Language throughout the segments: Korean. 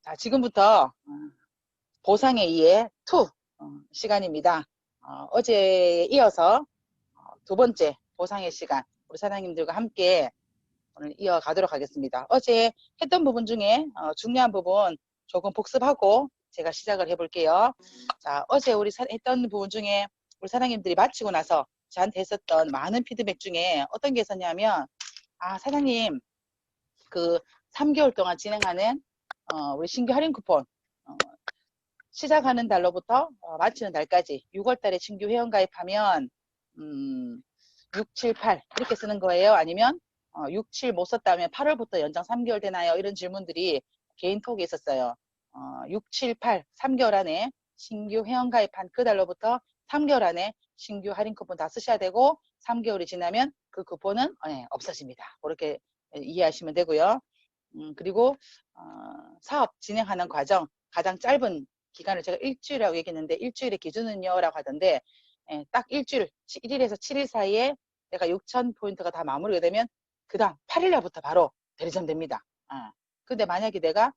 자, 지금부터 보상에 의해 2 시간입니다. 어제에 이어서 두 번째 보상의 시간 우리 사장님들과 함께 오늘 이어가도록 하겠습니다. 어제 했던 부분 중에 중요한 부분 조금 복습하고 제가 시작을 해볼게요. 자, 어제 우리 했던 부분 중에 우리 사장님들이 마치고 나서 저한테 했었던 많은 피드백 중에 어떤 게 있었냐면, 사장님 그 3개월 동안 진행하는 우리 신규 할인 쿠폰 시작하는 달로부터 마치는 달까지 6월 달에 신규 회원 가입하면 6, 7, 8 이렇게 쓰는 거예요? 아니면 6, 7 못 썼다면 8월부터 연장 3개월 되나요? 이런 질문들이 개인톡에 있었어요. 6, 7, 8 3개월 안에 신규 회원 가입한 그 달로부터 3개월 안에 신규 할인 쿠폰 다 쓰셔야 되고 3개월이 지나면 그 쿠폰은 없어집니다. 그렇게 이해하시면 되고요. 그리고 사업 진행하는 과정 가장 짧은 기간을 제가 일주일이라고 얘기했는데 일주일의 기준은요 라고 하던데 딱 일주일 1일에서 7일 사이에 내가 6,000포인트가 다 마무리가 되면 그 다음 8일날부터 바로 대리점됩니다. 근데 만약에 내가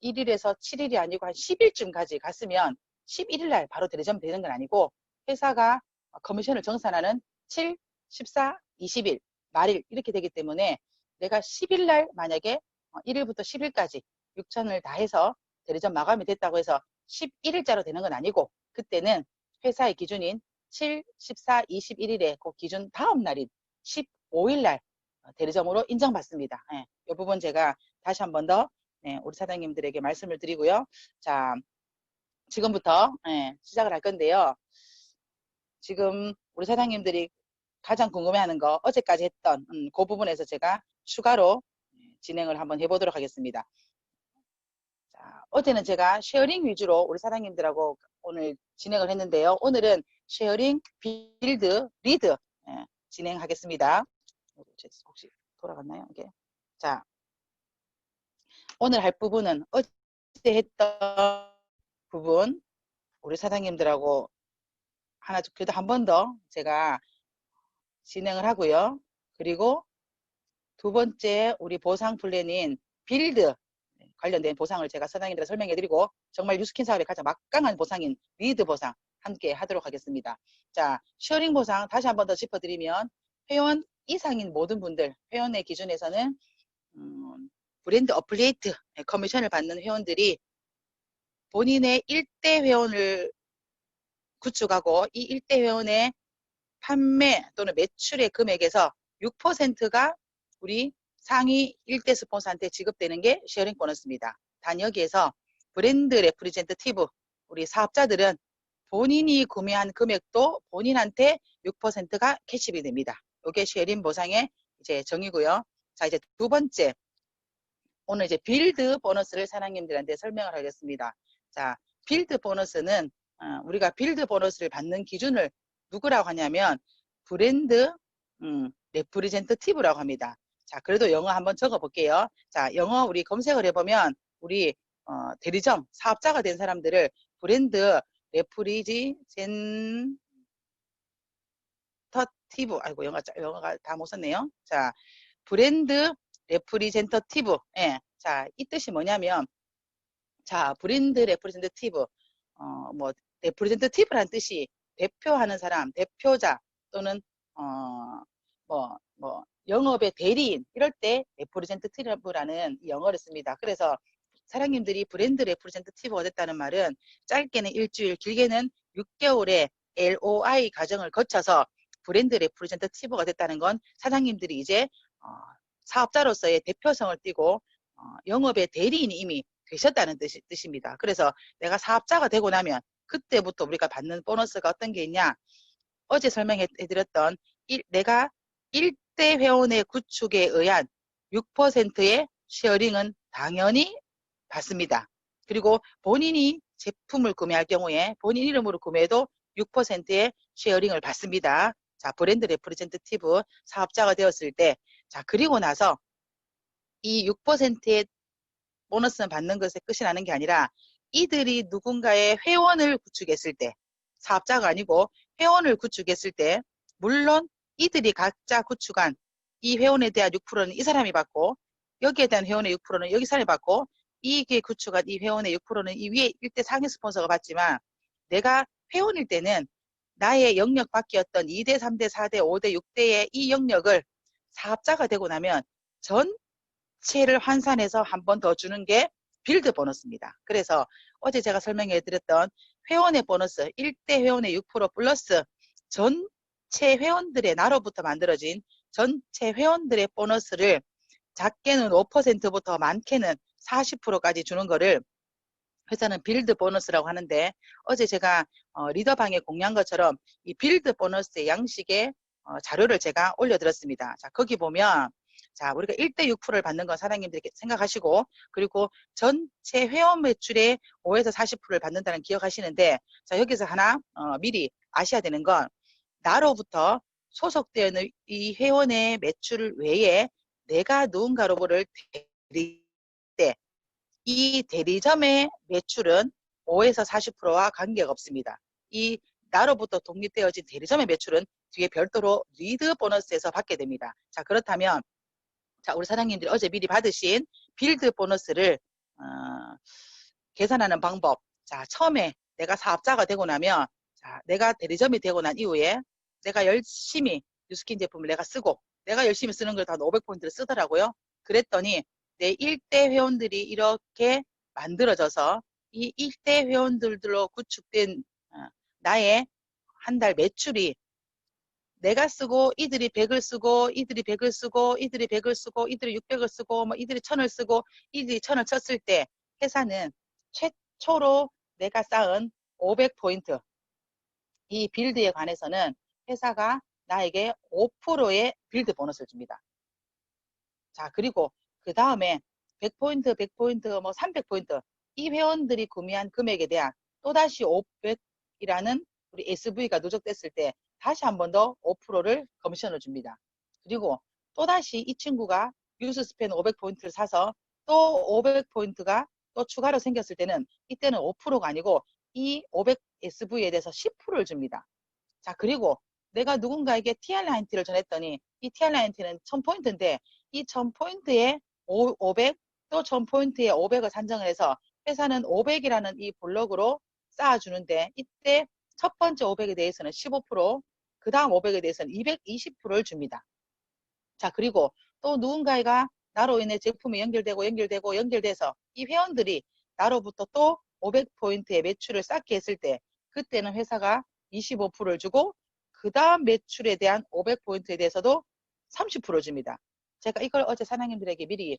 1일에서 7일이 아니고 한 10일쯤까지 갔으면 11일날 바로 대리점 되는 건 아니고 회사가 커미션을 정산하는 7, 14, 20일 말일 이렇게 되기 때문에 내가 10일날 만약에 1일부터 10일까지 6,000을 다 해서 대리점 마감이 됐다고 해서 11일자로 되는 건 아니고 그때는 회사의 기준인 7, 14, 21일에 그 기준 다음 날인 15일날 대리점으로 인정받습니다. 이 부분 제가 다시 한 번 더 우리 사장님들에게 말씀을 드리고요. 자, 지금부터 시작을 할 건데요. 지금 우리 사장님들이 가장 궁금해하는 거 어제까지 했던 그 부분에서 제가 추가로 진행을 한번 해보도록 하겠습니다. 자, 어제는 제가 쉐어링 위주로 우리 사장님들하고 오늘 진행을 했는데요. 오늘은 쉐어링, 빌드, 리드 진행하겠습니다. 혹시 돌아갔나요? 이게? 자, 오늘 할 부분은 어제 했던 부분 우리 사장님들하고 하나 그래도 한 번 더 제가 진행을 하고요. 그리고 두 번째 우리 보상 플랜인 빌드 관련된 보상을 제가 사장님들께 설명해드리고 정말 뉴스킨 사업의 가장 막강한 보상인 리드 보상 함께 하도록 하겠습니다. 자, 쉐어링 보상 다시 한 번 더 짚어드리면 회원 이상인 모든 분들, 회원의 기준에서는 브랜드 어플리에이트 커미션을 받는 회원들이 본인의 1대 회원을 구축하고 이 1대 회원의 판매 또는 매출의 금액에서 6%가 우리 상위 1대 스폰서한테 지급되는 게 쉐어링 보너스입니다. 단 여기에서 브랜드 레프리젠터티브 우리 사업자들은 본인이 구매한 금액도 본인한테 6%가 캐시비 됩니다. 이게 쉐어링 보상의 이제 정의고요. 자, 이제 두 번째 오늘 이제 빌드 보너스를 사장님들한테 설명을 하겠습니다. 자, 빌드 보너스는 우리가 빌드 보너스를 받는 기준을 누구라고 하냐면 브랜드 레프리젠터티브라고 합니다. 자, 그래도 영어 한번 적어 볼게요. 자, 영어 우리 검색을 해보면 우리 대리점 사업자가 된 사람들을 브랜드 레프리젠터티브 아이고 영어가 다 못 썼네요. 자, 브랜드 레프리젠터티브 자, 이 뜻이 뭐냐면 자, 브랜드 레프리젠터티브 뭐 레프리젠터티브라는 뜻이 대표하는 사람, 대표자 또는 영업의 대리인 이럴 때 레프리젠터티브라는 영어를 씁니다. 그래서 사장님들이 브랜드 레프리젠터티브가 됐다는 말은 짧게는 일주일, 길게는 6개월의 LOI 과정을 거쳐서 브랜드 레프리젠터티브가 됐다는 건 사장님들이 이제 사업자로서의 대표성을 띠고 영업의 대리인이 이미 되셨다는 뜻입니다. 그래서 내가 사업자가 되고 나면 그때부터 우리가 받는 보너스가 어떤 게 있냐? 어제 설명해드렸던 내가 1대 회원의 구축에 의한 6%의 쉐어링은 당연히 받습니다. 그리고 본인이 제품을 구매할 경우에 본인 이름으로 구매해도 6%의 쉐어링을 받습니다. 자, 브랜드 레프리젠터티브 사업자가 되었을 때, 자, 그리고 나서 이 6%의 보너스는 받는 것에 끝이 나는 게 아니라 이들이 누군가의 회원을 구축했을 때, 사업자가 아니고 회원을 구축했을 때, 물론 이들이 각자 구축한 이 회원에 대한 6%는 이 사람이 받고 여기에 대한 회원의 6%는 여기 사람이 받고 이익에 구축한 이 회원의 6%는 이 위에 1대 상위 스폰서가 받지만 내가 회원일 때는 나의 영역 밖이었던 2대, 3대, 4대, 5대, 6대의 이 영역을 사업자가 되고 나면 전체를 환산해서 한 번 더 주는 게 빌드 보너스입니다. 그래서 어제 제가 설명해 드렸던 회원의 보너스 1대 회원의 6% 플러스 전체 회원들의 나로부터 만들어진 전체 회원들의 보너스를 작게는 5%부터 많게는 40%까지 주는 거를 회사는 빌드 보너스라고 하는데 어제 제가 리더방에 공유한 것처럼 이 빌드 보너스의 양식의 자료를 제가 올려드렸습니다. 자, 거기 보면 자, 우리가 1대 6%를 받는 건 사장님들이 생각하시고 그리고 전체 회원 매출의 5에서 40%를 받는다는 기억하시는데 자, 여기서 하나 미리 아셔야 되는 건 나로부터 소속되어 있는 이 회원의 매출 외에 내가 누군가로부를 드릴 때 이 대리점의 매출은 5에서 40%와 관계가 없습니다. 이 나로부터 독립되어진 대리점의 매출은 뒤에 별도로 리드 보너스에서 받게 됩니다. 자, 그렇다면 자, 우리 사장님들이 어제 미리 받으신 빌드 보너스를 계산하는 방법. 자, 처음에 내가 사업자가 되고 나면 자, 내가 대리점이 되고 난 이후에 내가 열심히 뉴스킨 제품을 내가 쓰고 내가 열심히 쓰는 걸 다 500포인트를 쓰더라고요. 그랬더니 내 1대 회원들이 이렇게 만들어져서 이 1대 회원들로 구축된 나의 한 달 매출이 내가 쓰고 이들이 100을 쓰고 이들이 100을 쓰고 이들이 100을 쓰고 이들이 600을 쓰고 뭐 이들이 1000을 쓰고 이들이 1000을 쳤을 때 회사는 최초로 내가 쌓은 500포인트 이 빌드에 관해서는 회사가 나에게 5%의 빌드 보너스를 줍니다. 자, 그리고 그 다음에 100포인트, 100포인트, 뭐 300포인트 이 회원들이 구매한 금액에 대한 또다시 500이라는 우리 SV가 누적됐을 때 다시 한 번 더 5%를 커미션을 줍니다. 그리고 또다시 이 친구가 뉴스스팬 500포인트를 사서 또 500포인트가 또 추가로 생겼을 때는 이때는 5%가 아니고 이 500 SV에 대해서 10%를 줍니다. 자, 그리고 내가 누군가에게 TR9T를 전했더니 이 TR9T는 1000포인트인데 이 1000포인트에 500, 또 1000포인트에 500을 산정을 해서 회사는 500이라는 이 블록으로 쌓아주는데 이때 첫 번째 500에 대해서는 15%, 그 다음 500에 대해서는 220%를 줍니다. 자, 그리고 또 누군가가 나로 인해 제품이 연결돼서 이 회원들이 나로부터 또 500포인트의 매출을 쌓게 했을 때 그때는 회사가 25%를 주고 그 다음 매출에 대한 500포인트에 대해서도 30% 줍니다. 제가 이걸 어제 사장님들에게 미리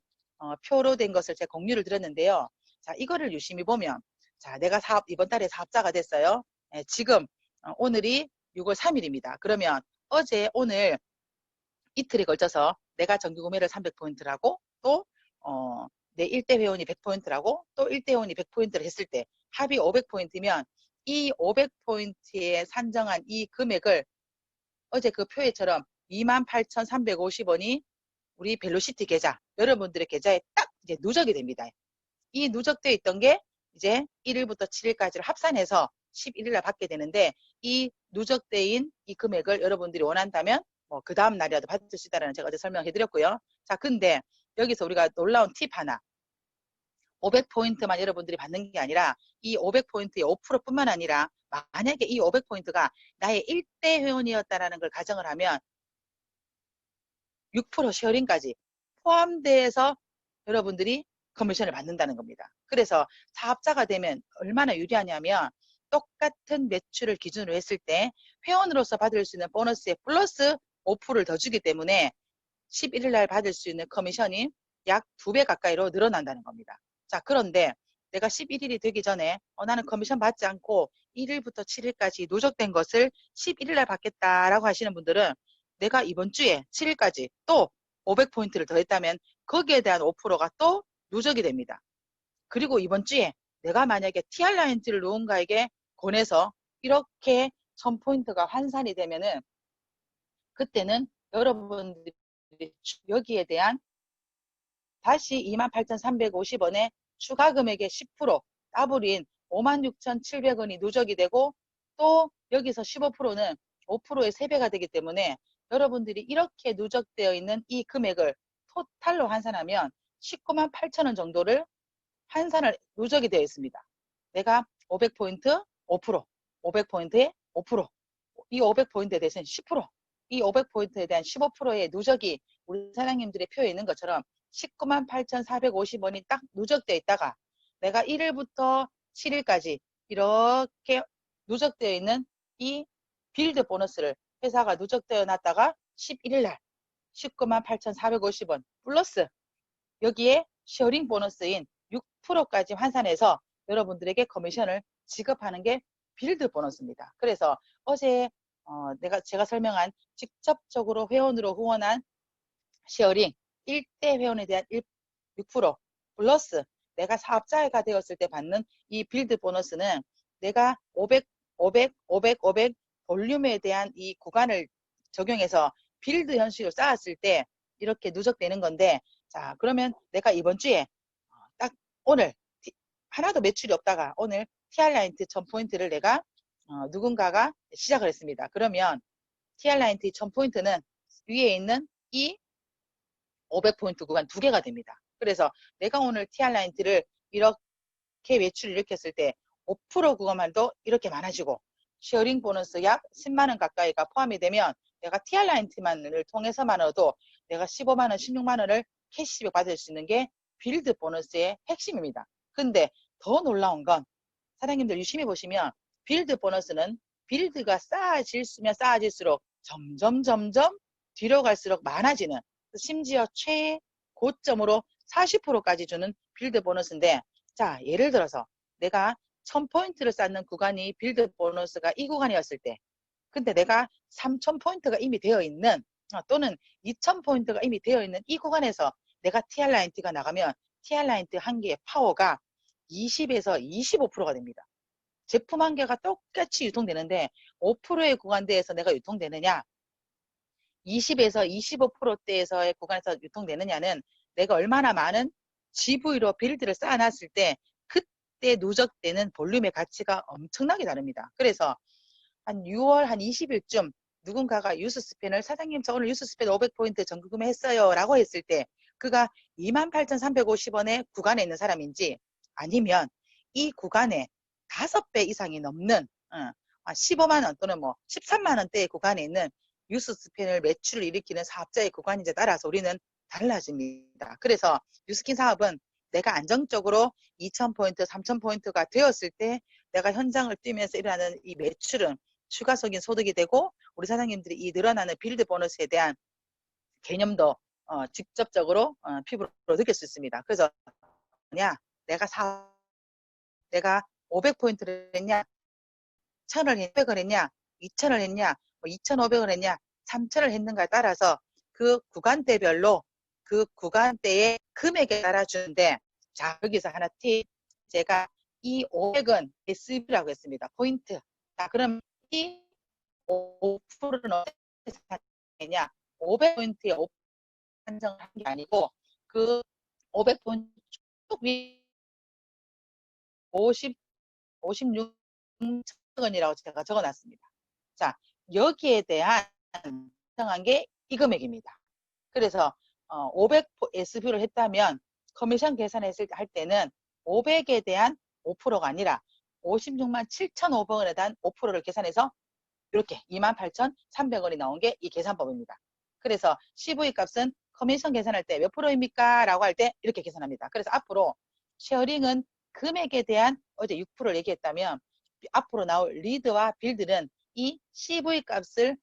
표로 된 것을 제가 공유를 드렸는데요. 자, 이거를 유심히 보면 자, 내가 이번 달에 사업자가 됐어요. 지금 오늘이 6월 3일입니다. 그러면 어제 오늘 이틀에 걸쳐서 내가 정기 구매를 300포인트라고 또 내 1대 회원이 100포인트라고 또 1대 회원이 100포인트를 했을 때 합이 500포인트면 이 500포인트에 산정한 이 금액을 어제 그 표에처럼 28,350원이 우리 벨로시티 계좌, 여러분들의 계좌에 딱 이제 누적이 됩니다. 이 누적되어 있던 게 이제 1일부터 7일까지를 합산해서 11일 날 받게 되는데 이 누적된 이 금액을 여러분들이 원한다면 뭐 그 다음 날이라도 받을 수 있다는 제가 어제 설명해 드렸고요. 자, 근데 여기서 우리가 놀라운 팁 하나. 500포인트만 여러분들이 받는 게 아니라 이 500포인트의 5%뿐만 아니라 만약에 이 500포인트가 나의 1대 회원이었다라는 걸 가정을 하면 6% 쉐어링까지 포함돼서 여러분들이 커미션을 받는다는 겁니다. 그래서 사업자가 되면 얼마나 유리하냐면 똑같은 매출을 기준으로 했을 때 회원으로서 받을 수 있는 보너스에 플러스 5%를 더 주기 때문에 11일 날 받을 수 있는 커미션이 약 2배 가까이로 늘어난다는 겁니다. 자, 그런데 내가 11일이 되기 전에 나는 커미션 받지 않고 1일부터 7일까지 누적된 것을 11일 날 받겠다라고 하시는 분들은 내가 이번 주에 7일까지 또 500포인트를 더했다면 거기에 대한 5%가 또 누적이 됩니다. 그리고 이번 주에 내가 만약에 TR9T를 누군가에게 권해서 이렇게 1000포인트가 환산이 되면은 그때는 여러분들이 여기에 대한 다시 28,350원의 추가 금액의 10% 더블인 56,700원이 누적이 되고 또 여기서 15%는 5%의 3배가 되기 때문에 여러분들이 이렇게 누적되어 있는 이 금액을 토탈로 환산하면 19만 8천 원 정도를 환산을 누적이 되어 있습니다. 내가 500포인트 5%, 500포인트에 5%, 이 500포인트에 대해서는 10%, 이 500포인트에 대한 15%의 누적이 우리 사장님들의 표에 있는 것처럼 198,450원이 딱 누적되어 있다가 내가 1일부터 7일까지 이렇게 누적되어 있는 이 빌드 보너스를 회사가 누적되어 놨다가 11일 날 198,450원 플러스 여기에 쉐어링 보너스인 6%까지 환산해서 여러분들에게 커미션을 지급하는 게 빌드 보너스입니다. 그래서 어제 제가 설명한 직접적으로 회원으로 후원한 쉐어링 1대 회원에 대한 6% 플러스 내가 사업자가 되었을 때 받는 이 빌드 보너스는 내가 500, 500, 500, 500 볼륨에 대한 이 구간을 적용해서 빌드 현실을 쌓았을 때 이렇게 누적되는 건데, 자, 그러면 내가 이번 주에 딱 오늘 하나도 매출이 없다가 오늘 TR라인트 1000포인트를 내가 누군가가 시작을 했습니다. 그러면 TR라인트 1000포인트는 위에 있는 이 500포인트 구간 두 개가 됩니다. 그래서 내가 오늘 TR라인트를 이렇게 매출을 일으켰을 때 5% 구간만도 이렇게 많아지고 쉐어링 보너스 약 10만원 가까이가 포함이 되면 내가 TR라인트만을 통해서만으로도 내가 15만원, 16만원을 캐시백 받을 수 있는 게 빌드 보너스의 핵심입니다. 근데 더 놀라운 건 사장님들 유심히 보시면 빌드 보너스는 빌드가 쌓아질수면 쌓아질수록 점점 뒤로 갈수록 많아지는, 심지어 최고점으로 40%까지 주는 빌드 보너스인데, 자, 예를 들어서 내가 1000포인트를 쌓는 구간이 빌드 보너스가 이 구간이었을 때, 근데 내가 3000포인트가 이미 되어 있는 또는 2000포인트가 이미 되어 있는 이 구간에서 내가 TR라인트가 나가면 TR라인트 한 개의 파워가 20에서 25%가 됩니다. 제품 한 개가 똑같이 유통되는데 5%의 구간대에서 내가 유통되느냐, 20에서 25%대에서의 구간에서 유통되느냐는 내가 얼마나 많은 GV로 빌드를 쌓아놨을 때 그때 누적되는 볼륨의 가치가 엄청나게 다릅니다. 그래서 한 6월 한 20일쯤 누군가가 유스스펜을 사장님 저 오늘 유스스펜 500포인트 전국구매 했어요 라고 했을 때 그가 28,350원의 구간에 있는 사람인지 아니면 이 구간에 5배 이상이 넘는 15만원 또는 뭐 13만원대의 구간에 있는 유스스펜을 매출을 일으키는 사업자의 구간인지에 따라서 우리는 달라집니다. 그래서 유스킨 사업은 내가 안정적으로 2,000포인트, 3,000포인트가 되었을 때 내가 현장을 뛰면서 일어나는 이 매출은 추가적인 소득이 되고 우리 사장님들이 이 늘어나는 빌드 보너스에 대한 개념도 직접적으로 피부로 느낄 수 있습니다. 그래서 내가 500포인트를 했냐, 1,000을 했냐, 100을 했냐, 2,000을 했냐, 2,500을 했냐, 3,000을 했는가에 따라서 그 구간대별로 그 구간대의 금액에 따라 주는데, 자, 여기서 하나 팁. 제가 이 500은 SB라고 했습니다. 포인트. 자, 그럼 이 5%는 어떻게 하냐? 500포인트에 5% 한정을 한 게 아니고 그 500포인트 쭉 위 56원이라고 제가 적어놨습니다. 자, 여기에 대한 정한 게 이 금액입니다. 그래서 500 SB를 했다면 커미션 계산했을 때 할 때는 500에 대한 5%가 아니라 56만 7,500원에 대한 5%를 계산해서 이렇게 28,300원이 나온 게 이 계산법입니다. 그래서 CV 값은 커미션 계산할 때 몇 프로입니까? 라고 할 때 이렇게 계산합니다. 그래서 앞으로 쉐어링은 금액에 대한 어제 6%를 얘기했다면 앞으로 나올 리드와 빌드는 이 CV 값을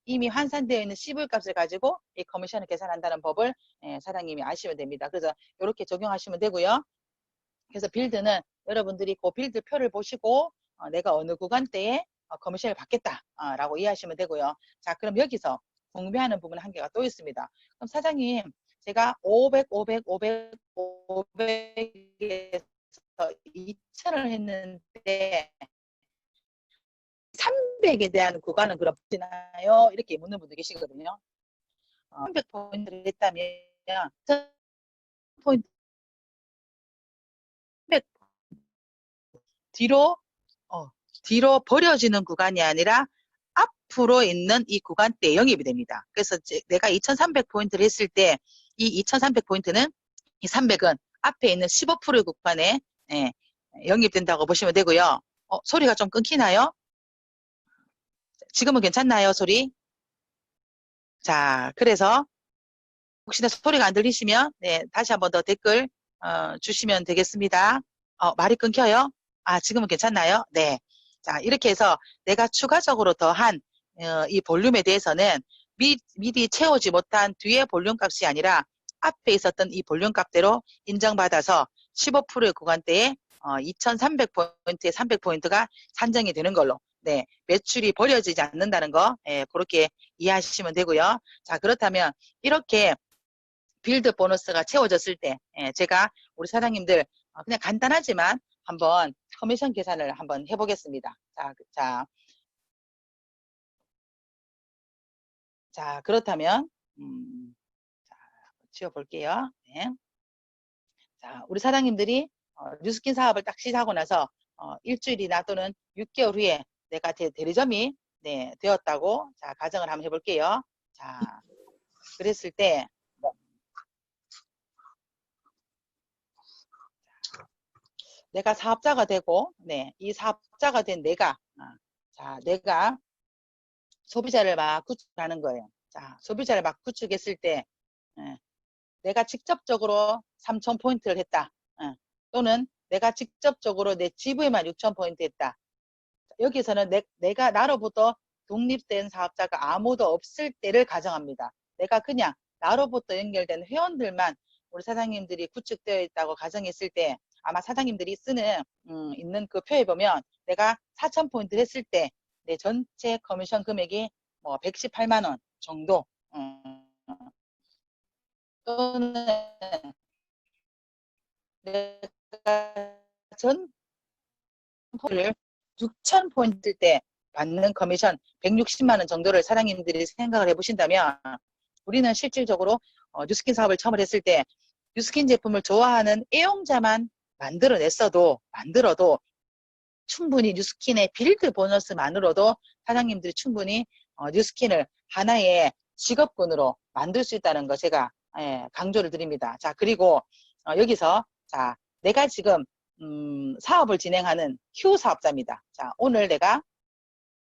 이미 환산되어 있는 CV 값을 가지고 이 커미션을 계산한다는 법을 사장님이 아시면 됩니다. 그래서 이렇게 적용하시면 되고요. 그래서 빌드는 여러분들이 그 빌드 표를 보시고 내가 어느 구간대에 커미션을 받겠다라고 이해하시면 되고요. 자, 그럼 여기서 궁금해하는 부분 한 개가 또 있습니다. 그럼 사장님, 제가 500, 500, 500, 500에서 2,000을 했는데 300에 대한 구간은 그럼 되나요? 이렇게 묻는 분들 계시거든요. 300포인트를 했다면 1000포인트 뒤로 버려지는 구간이 아니라 앞으로 있는 이 구간대에 영입이 됩니다. 그래서 내가 2300포인트를 했을 때 이 2300포인트는 이 300은 앞에 있는 15%의 구간에 예, 영입된다고 보시면 되고요. 소리가 좀 끊기나요? 지금은 괜찮나요, 소리? 자, 그래서 혹시나 소리가 안 들리시면 네, 다시 한 번 더 댓글 주시면 되겠습니다. 말이 끊겨요? 지금은 괜찮나요? 네. 자, 이렇게 해서 내가 추가적으로 더한 이 볼륨에 대해서는 미리 채우지 못한 뒤에 볼륨 값이 아니라 앞에 있었던 이 볼륨 값대로 인정받아서 15%의 구간대에 2300포인트에 300포인트가 산정이 되는 걸로 네, 매출이 버려지지 않는다는 거 그렇게 이해하시면 되고요. 자, 그렇다면 이렇게 빌드 보너스가 채워졌을 때 제가 우리 사장님들 그냥 간단하지만 한번 커미션 계산을 한번 해보겠습니다. 자 그렇다면 자, 지워볼게요. 네. 자, 우리 사장님들이 뉴스킨 사업을 딱 시작하고 나서 일주일이나 또는 6개월 후에 내가 대리점이 네, 되었다고 자 가정을 한번 해볼게요. 자, 그랬을 때 내가 사업자가 되고, 네, 이 사업자가 된 내가, 자, 내가 소비자를 막 구축하는 거예요. 자, 소비자를 막 구축했을 때, 예, 내가 직접적으로 3,000포인트를 했다. 또는 내가 직접적으로 내 GV만 6,000포인트 했다. 여기서는 내가 나로부터 독립된 사업자가 아무도 없을 때를 가정합니다. 내가 그냥 나로부터 연결된 회원들만 우리 사장님들이 구축되어 있다고 가정했을 때 아마 사장님들이 쓰는 있는 그 표에 보면 내가 4,000포인트 했을 때 내 전체 커미션 금액이 뭐 118만 원 정도 또는 내가 전 포인트를 6,000포인트 때 받는 커미션 160만 원 정도를 사장님들이 생각을 해보신다면 우리는 실질적으로 뉴스킨 사업을 처음 했을 때 뉴스킨 제품을 좋아하는 애용자만 만들어도 충분히 뉴스킨의 빌드 보너스만으로도 사장님들이 충분히 뉴스킨을 하나의 직업군으로 만들 수 있다는 거 제가 강조를 드립니다. 자, 그리고 여기서 자, 내가 지금 사업을 진행하는 Q 사업자입니다. 자, 오늘 내가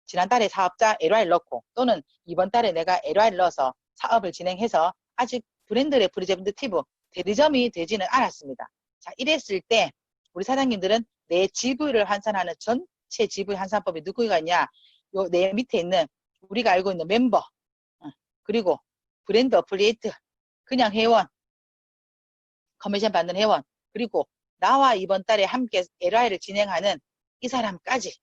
지난달에 사업자 LY를 넣고 또는 이번 달에 내가 LY를 넣어서 사업을 진행해서 아직 브랜드 레프리젠테이티브 대리점이 되지는 않았습니다. 자, 이랬을 때 우리 사장님들은 내 GV를 환산하는 전체 GV 환산법이 누구가 있냐? 요 내 밑에 있는 우리가 알고 있는 멤버 그리고 브랜드 어플리에이트 그냥 회원 커미션 받는 회원 그리고 나와 이번 달에 함께 LI를 진행하는 이 사람까지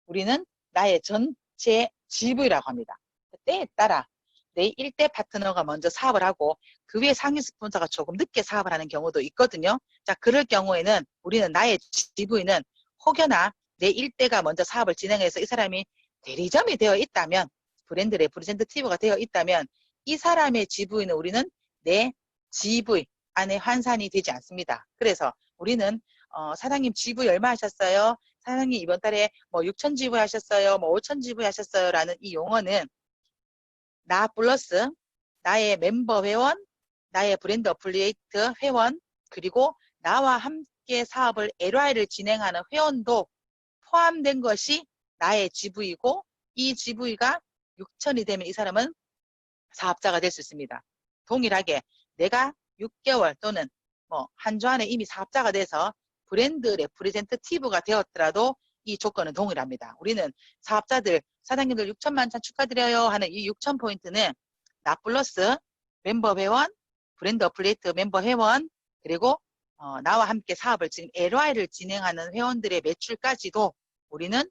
우리는 나의 전체 GV라고 합니다. 때에 따라 내 1대 파트너가 먼저 사업을 하고 그 위에 상위 스폰서가 조금 늦게 사업을 하는 경우도 있거든요. 자, 그럴 경우에는 우리는 나의 GV는 혹여나 내 1대가 먼저 사업을 진행해서 이 사람이 대리점이 되어 있다면 브랜드 레프리젠테이티브가 되어 있다면 이 사람의 GV는 우리는 내 GV 안에 환산이 되지 않습니다. 그래서 우리는 사장님 GV 얼마 하셨어요? 사장님 이번 달에 뭐 6천 GV 하셨어요? 뭐 5천 GV 하셨어요? 라는 이 용어는 나 플러스 나의 멤버 회원, 나의 브랜드 어플리에이트 회원, 그리고 나와 함께 사업을 LY를 진행하는 회원도 포함된 것이 나의 GV이고 이 GV가 6천이 되면 이 사람은 사업자가 될 수 있습니다. 동일하게 내가 6개월 또는 뭐 한 주 안에 이미 사업자가 돼서 브랜드 레프리젠테이티브가 되었더라도 이 조건은 동일합니다. 우리는 사업자들, 사장님들 6천만 천 축하드려요 하는 이 6천 포인트는 나 플러스 멤버 회원, 브랜드 어플리에이트 멤버 회원, 그리고 나와 함께 사업을 지금 LY를 진행하는 회원들의 매출까지도 우리는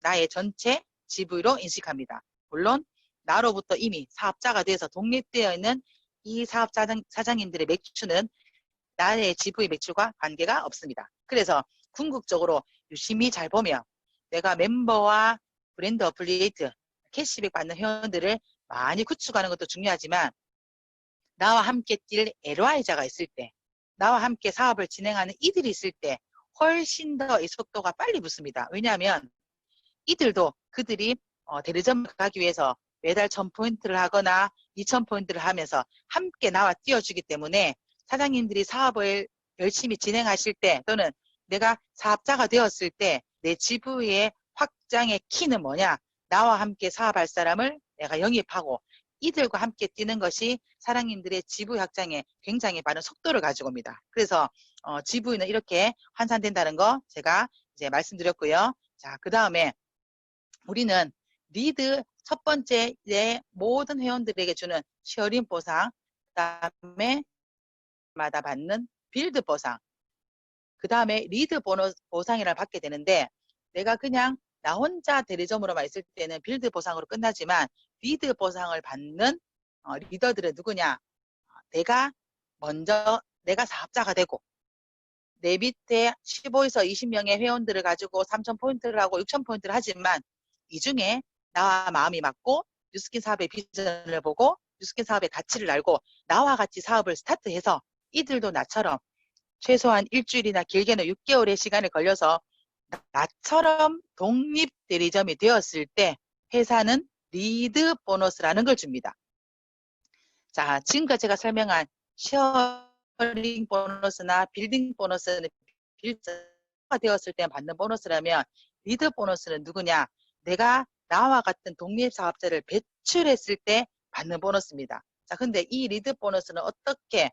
나의 전체 GV로 인식합니다. 물론 나로부터 이미 사업자가 돼서 독립되어 있는 이 사장님들의 매출은 나의 GV 매출과 관계가 없습니다. 그래서 궁극적으로 유심히 잘 보면 내가 멤버와 브랜드 어플리에이트 캐시백 받는 회원들을 많이 구축하는 것도 중요하지만 나와 함께 뛸 LY자가 있을 때 나와 함께 사업을 진행하는 이들이 있을 때 훨씬 더 이 속도가 빨리 붙습니다. 왜냐하면 이들도 그들이 대리점 가기 위해서 매달 1,000포인트를 하거나 2,000포인트를 하면서 함께 나와 뛰어주기 때문에 사장님들이 사업을 열심히 진행하실 때 또는 내가 사업자가 되었을 때 내 지부의 확장의 키는 뭐냐? 나와 함께 사업할 사람을 내가 영입하고 이들과 함께 뛰는 것이 사장님들의 지부 확장에 굉장히 많은 속도를 가지고 옵니다. 그래서 지부는 이렇게 환산된다는 거 제가 이제 말씀드렸고요. 자, 그 다음에 우리는 리드 첫 번째 내 모든 회원들에게 주는 쉐어링 보상, 그 다음에 마다 받는 빌드 보상, 그 다음에 리드 보너스 보상이라는 받게 되는데 내가 그냥 나 혼자 대리점으로만 있을 때는 빌드 보상으로 끝나지만 리드 보상을 받는 리더들은 누구냐? 내가 먼저 내가 사업자가 되고 내 밑에 15에서 20명의 회원들을 가지고 3,000포인트를 하고 6,000포인트를 하지만 이 중에 나와 마음이 맞고 뉴스킨 사업의 비전을 보고 뉴스킨 사업의 가치를 알고 나와 같이 사업을 스타트해서 이들도 나처럼 최소한 일주일이나 길게는 6개월의 시간을 걸려서 나처럼 독립 대리점이 되었을 때 회사는 리드 보너스라는 걸 줍니다. 자, 지금까지 제가 설명한 쉐어링 보너스나 빌딩 보너스는 빌드가 되었을 때 받는 보너스라면 리드 보너스는 누구냐? 내가 나와 같은 독립사업자를 배출했을 때 받는 보너스입니다. 자, 근데 이 리드 보너스는 어떻게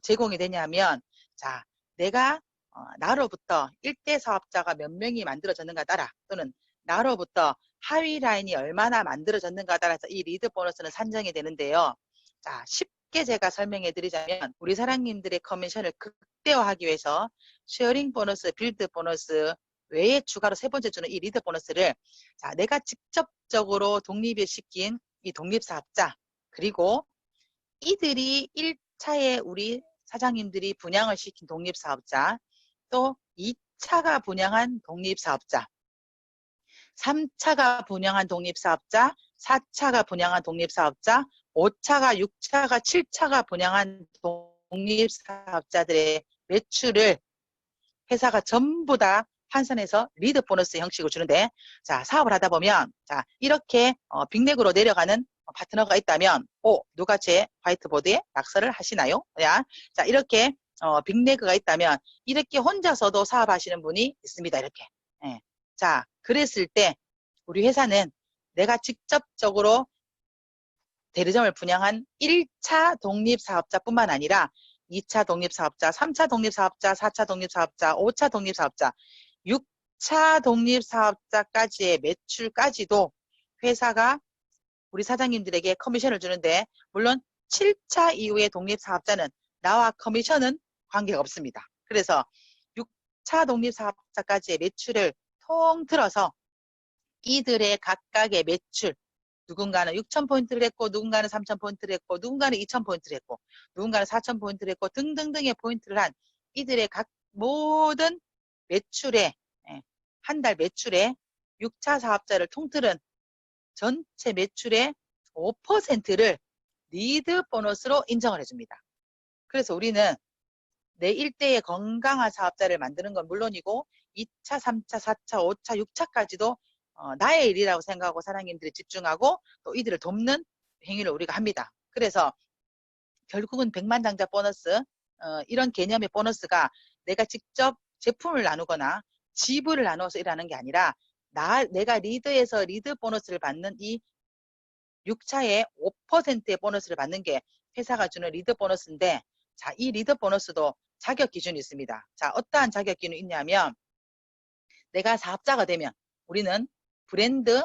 제공이 되냐면 자, 내가 나로부터 일대 사업자가 몇 명이 만들어졌는가 따라 또는 나로부터 하위 라인이 얼마나 만들어졌는가 따라서 이 리드 보너스는 산정이 되는데요. 자, 쉽게 제가 설명해 드리자면 우리 사장님들의 커미션을 극대화하기 위해서 쉐어링 보너스, 빌드 보너스 외에 추가로 세 번째 주는 이 리드 보너스를 자, 내가 직접적으로 독립을 시킨 이 독립사업자 그리고 이들이 1차에 우리 사장님들이 분양을 시킨 독립사업자 또 2차가 분양한 독립사업자 3차가 분양한 독립사업자 4차가 분양한 독립사업자 5차가 6차가 7차가 분양한 독립사업자들의 매출을 회사가 전부 다 환산해서 리드 보너스 형식으로 주는데 자 사업을 하다 보면 자 이렇게 빅렉으로 내려가는 파트너가 있다면 누가 제 화이트보드에 낙서를 하시나요? 자 이렇게 빅레그가 있다면 이렇게 혼자서도 사업하시는 분이 있습니다. 이렇게 자 그랬을 때 우리 회사는 내가 직접적으로 대리점을 분양한 1차 독립사업자뿐만 아니라 2차 독립사업자, 3차 독립사업자, 4차 독립사업자, 5차 독립사업자, 6차 독립사업자까지의 매출까지도 회사가 우리 사장님들에게 커미션을 주는데 물론 7차 이후의 독립사업자는 나와 커미션은 관계가 없습니다. 그래서 6차 독립사업자까지의 매출을 통틀어서 이들의 각각의 매출 누군가는 6,000포인트를 했고 누군가는 3,000포인트를 했고 누군가는 2,000포인트를 했고 누군가는 4,000포인트를 했고 등등등의 포인트를 한 이들의 각 모든 매출에 한 달 매출에 6차 사업자를 통틀은 전체 매출의 5%를 리드 보너스로 인정을 해줍니다. 그래서 우리는 내 일대의 건강한 사업자를 만드는 건 물론이고 2차, 3차, 4차, 5차, 6차까지도 나의 일이라고 생각하고 사장님들이 집중하고 또 이들을 돕는 행위를 우리가 합니다. 그래서 결국은 백만장자 보너스 이런 개념의 보너스가 내가 직접 제품을 나누거나 지불을 나누어서 일하는 게 아니라 내가 리드에서 리드 보너스를 받는 이 6차의 5%의 보너스를 받는 게 회사가 주는 리드 보너스인데 자, 이 리드 보너스도 자격 기준이 있습니다. 자, 어떠한 자격 기준이 있냐면 내가 사업자가 되면 우리는 브랜드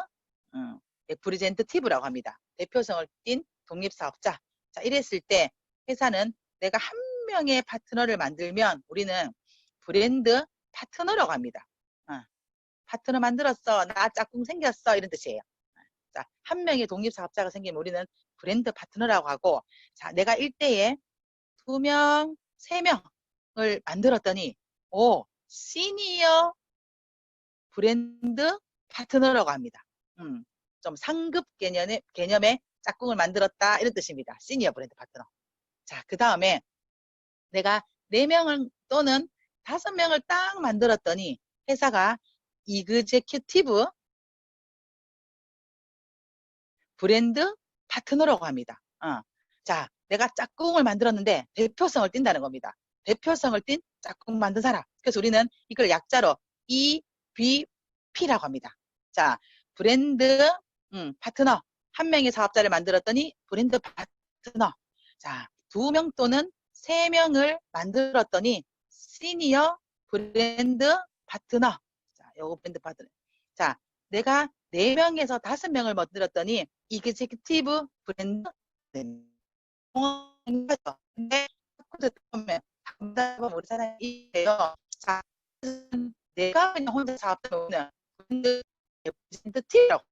레프리젠테티브라고 합니다. 대표성을 띤 독립사업자. 자, 이랬을 때 회사는 내가 한 명의 파트너를 만들면 우리는 브랜드 파트너라고 합니다. 파트너 만들었어. 나 짝꿍 생겼어. 이런 뜻이에요. 자, 한 명의 독립사업자가 생기면 우리는 브랜드 파트너라고 하고 자, 내가 1대에 2명, 3명을 만들었더니 시니어 브랜드 파트너라고 합니다. 좀 상급 개념의 짝꿍을 만들었다 이런 뜻입니다. 시니어 브랜드 파트너. 자, 그 다음에 내가 4명을 또는 5명을 딱 만들었더니 회사가 이그제큐티브 브랜드 파트너라고 합니다. 자, 내가 짝꿍을 만들었는데 대표성을 띈다는 겁니다. 대표성을 띤 짝꿍 만든 사람. 그래서 우리는 이걸 약자로 EBP라고 합니다. 자, 브랜드 파트너. 한 명의 사업자를 만들었더니 브랜드 파트너. 자, 2명 또는 3명을 만들었더니 시니어 브랜드 파트너. 자, 요거 브랜드 파트너. 자, 내가 4명에서 5명을 만들었더니 이그제큐티브 브랜드. 근데 보면 우리 사람이 돼요. 자, 내가 그냥 혼자 사업하면 브랜드 T라고.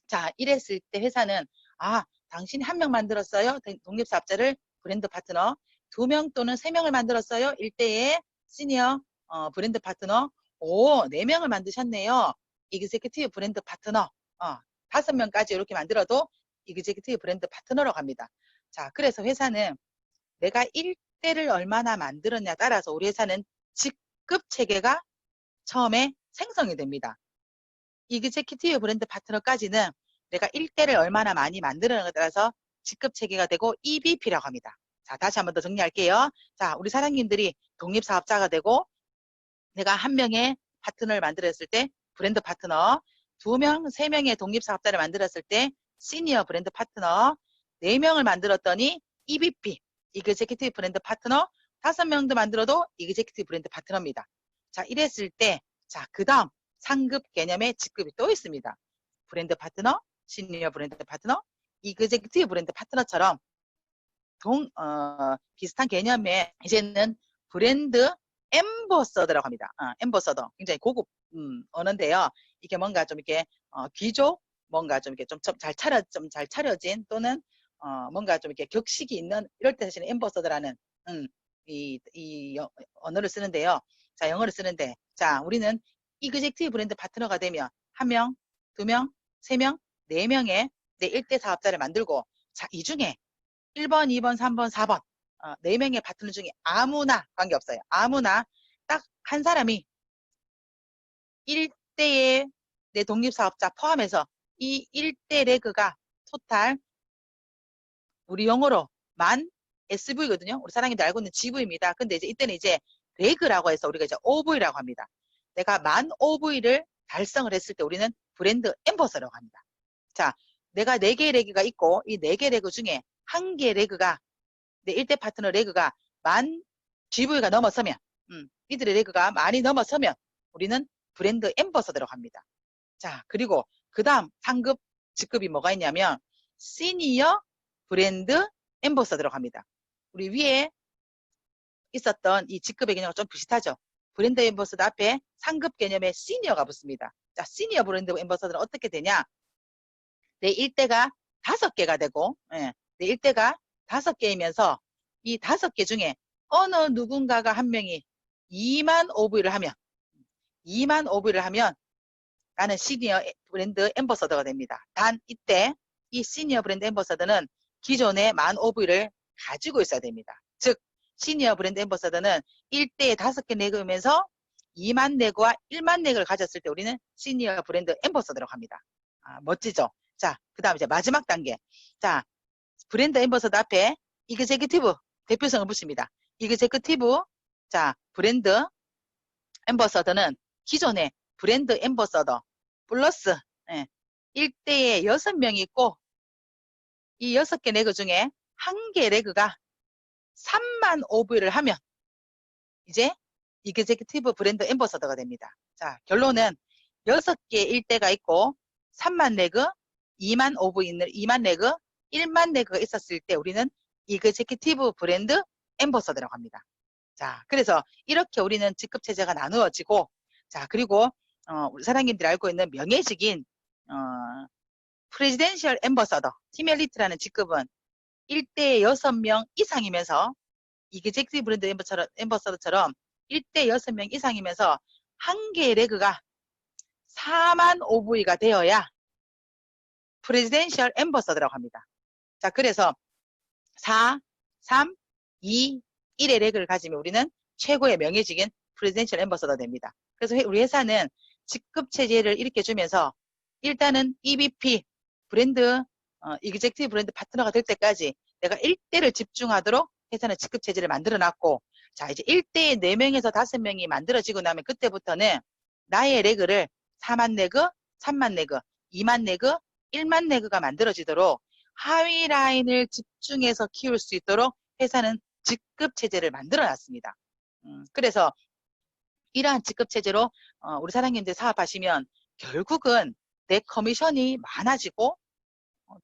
자, 이랬을 때 회사는 당신이 1명 만들었어요. 독립사업자를 브랜드 파트너. 2명 또는 3명을 만들었어요. 1대의 시니어 브랜드 파트너. 4명을 만드셨네요. 이그제큐티브 브랜드 파트너. 5명까지 이렇게 만들어도 이그제큐티브 브랜드 파트너로 갑니다. 자, 그래서 회사는 내가 1대를 얼마나 만들었냐에 따라서 우리 회사는 직급 체계가 처음에 생성이 됩니다. 이그제큐티브 브랜드 파트너까지는 내가 1대를 얼마나 많이 만들었냐에 따라서 직급 체계가 되고 EBP라고 합니다. 자, 다시 한번 더 정리할게요. 자, 우리 사장님들이 독립사업자가 되고 내가 1명의 파트너를 만들었을 때 브랜드 파트너, 2명, 3명의 독립사업자를 만들었을 때 시니어 브랜드 파트너, 4명을 만들었더니 EBP, 이그제큐티브 브랜드 파트너, 5명도 만들어도 이그제큐티브 브랜드 파트너입니다. 자, 이랬을 때, 자, 그 다음 상급 개념의 직급이 또 있습니다. 브랜드 파트너, 시니어 브랜드 파트너, 이그제큐티브 브랜드 파트너처럼 비슷한 개념의 이제는 브랜드 앰버서더라고 합니다. 앰버서더 굉장히 고급 언어인데요. 이게 뭔가 좀 이렇게 귀족, 뭔가 좀 이렇게 좀 잘 차려진 또는 뭔가 좀 이렇게 격식이 있는 이럴 때 사실은 앰버서더라는 이 언어를 쓰는데요. 자, 영어를 쓰는데, 자, 우리는 이그제큐티브 브랜드 파트너가 되면 1명, 2명, 3명, 4명의 내 1대 사업자를 만들고, 자, 이 중에 1번, 2번, 3번, 4번 4명의 파트너 중에 아무나 관계없어요. 아무나 딱 한 사람이 1대의 내 독립사업자 포함해서 이 1대 레그가 토탈 우리 영어로 만 SV거든요. 우리 사장님들 알고 있는 GV입니다. 근데 이제 이때는 이제 레그라고 해서 우리가 이제 OV라고 합니다. 내가 만 OV를 달성을 했을 때 우리는 브랜드 앰버서라고 합니다. 자, 내가 4개의 레그가 있고 이 4개 레그 중에 1개 레그가 내 1대 파트너 레그가 만 GV가 넘어서면 이들의 레그가 많이 넘어서면 우리는 브랜드 앰버서더라고 합니다. 자, 그리고 그 다음 상급 직급이 뭐가 있냐면 시니어 브랜드 앰버서더라고 합니다. 우리 위에 있었던 이 직급의 개념과 좀 비슷하죠. 브랜드 앰버서더 앞에 상급 개념의 시니어가 붙습니다. 자, 시니어 브랜드 앰버서더는 어떻게 되냐? 내 1대가 5개가 되고 내 1대가 5개이면서 이 5개 중에 어느 누군가가 한 명이 2만 OV를 하면 나는 시니어 브랜드 앰버서더가 됩니다. 단 이때 이 시니어 브랜드 앰버서더는 기존의 만 OV를 가지고 있어야 됩니다. 즉 시니어 브랜드 앰버서더는 1대에 5개 내그면서 2만 내그와 1만 내그를 가졌을 때 우리는 시니어 브랜드 앰버서더라고 합니다. 멋지죠? 자, 그 다음 이제 마지막 단계. 자, 브랜드 앰버서더 앞에 이그제큐티브 대표성을 붙입니다. 이그제큐티브 자, 브랜드 앰버서더는 기존의 브랜드 앰버서더 플러스 1대에 6명이 있고 이 6개 레그 중에 1개 레그가 3만 OV를 하면 이제 이그제큐티브 브랜드 앰버서더가 됩니다. 자, 결론은 6개 1대가 있고 3만 레그, 2만 OV 있는 2만 레그, 1만 레그가 있었을 때 우리는 이그제큐티브 브랜드 앰버서더라고 합니다. 자, 그래서 이렇게 우리는 직급 체제가 나누어지고, 자, 그리고 우리 사장님들이 알고 있는 명예직인 프레지덴셜 앰버서더, 팀 엘리트라는 직급은 1대에 6명 이상이면서 이그제큐티브 브랜드 앰버서더처럼 1대 6명 이상이면서 한 개의 레그가 4만 OV가 되어야 프레지덴셜 앰버서더라고 합니다. 자, 그래서 4, 3, 2, 1의 레그를 가지면 우리는 최고의 명예직인 프레지덴셜 앰버서더 됩니다. 그래서 우리 회사는 직급 체제를 이렇게 주면서 일단은 EBP 브랜드 이그제큐티브 브랜드 파트너가 될 때까지 내가 1대를 집중하도록 회사는 직급체제를 만들어 놨고, 자, 이제 1대에 4명에서 5명이 만들어지고 나면 그때부터는 나의 레그를 4만 레그, 3만 레그, 2만 레그, 1만 레그가 만들어지도록 하위 라인을 집중해서 키울 수 있도록 회사는 직급체제를 만들어 놨습니다. 그래서 이러한 직급체제로 우리 사장님들 사업하시면 결국은 내 커미션이 많아지고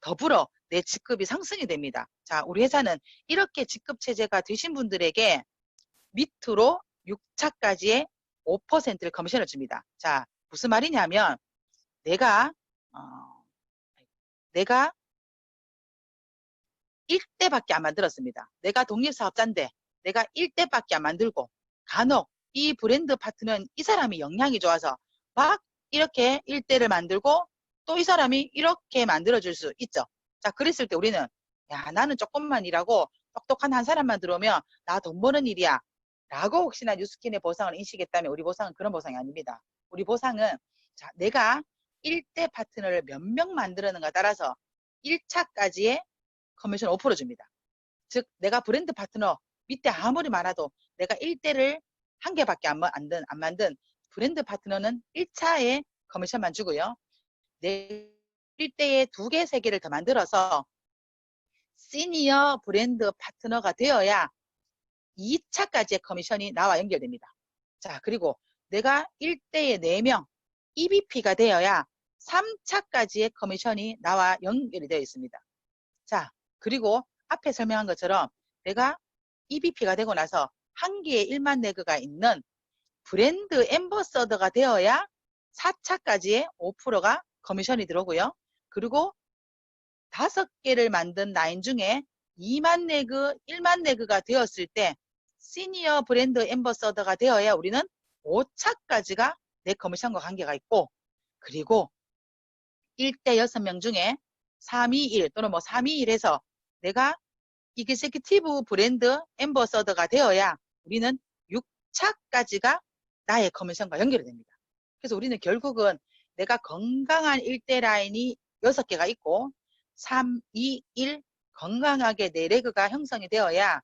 더불어 내 직급이 상승이 됩니다. 자, 우리 회사는 이렇게 직급체제가 되신 분들에게 밑으로 6차까지의 5%를 커미션을 줍니다. 자, 무슨 말이냐면 내가 1대밖에 안 만들었습니다. 내가 독립사업자인데 내가 1대밖에 안 만들고 간혹 이 브랜드 파트는 이 사람이 역량이 좋아서 막 이렇게 1대를 만들고 또 이 사람이 이렇게 만들어줄 수 있죠. 자, 그랬을 때 우리는 야, 나는 조금만 일하고 똑똑한 한 사람만 들어오면 나 돈 버는 일이야 라고 혹시나 뉴스킨의 보상을 인식했다면 우리 보상은 그런 보상이 아닙니다. 우리 보상은 자, 내가 1대 파트너를 몇 명 만들었는가 따라서 1차까지의 커미션 5% 줍니다. 즉 내가 브랜드 파트너 밑에 아무리 많아도 내가 1대를 한 개밖에 안 만든 브랜드 파트너는 1차에 커미션만 주고요. 내 1대에 2개, 3개를 더 만들어서 시니어 브랜드 파트너가 되어야 2차까지의 커미션이 나와 연결됩니다. 자, 그리고 내가 1대에 4명 EBP가 되어야 3차까지의 커미션이 나와 연결이 되어 있습니다. 자, 그리고 앞에 설명한 것처럼 내가 EBP가 되고 나서 한 개의 1만 레그가 있는 브랜드 앰버서더가 되어야 4차까지의 5%가 커미션이 들어오고요. 그리고 5개를 만든 라인 중에 2만 레그, 1만 레그가 되었을 때 시니어 브랜드 앰버서더가 되어야 우리는 5차까지가 내 커미션과 관계가 있고, 그리고 1대 6명 중에 321 또는 뭐 321 해서 내가 이그제큐티브 브랜드 앰버서더가 되어야 우리는 6차까지가 나의 커미션과 연결이 됩니다. 그래서 우리는 결국은 내가 건강한 1대 라인이 6개가 있고 3, 2, 1 건강하게 내 레그가 형성이 되어야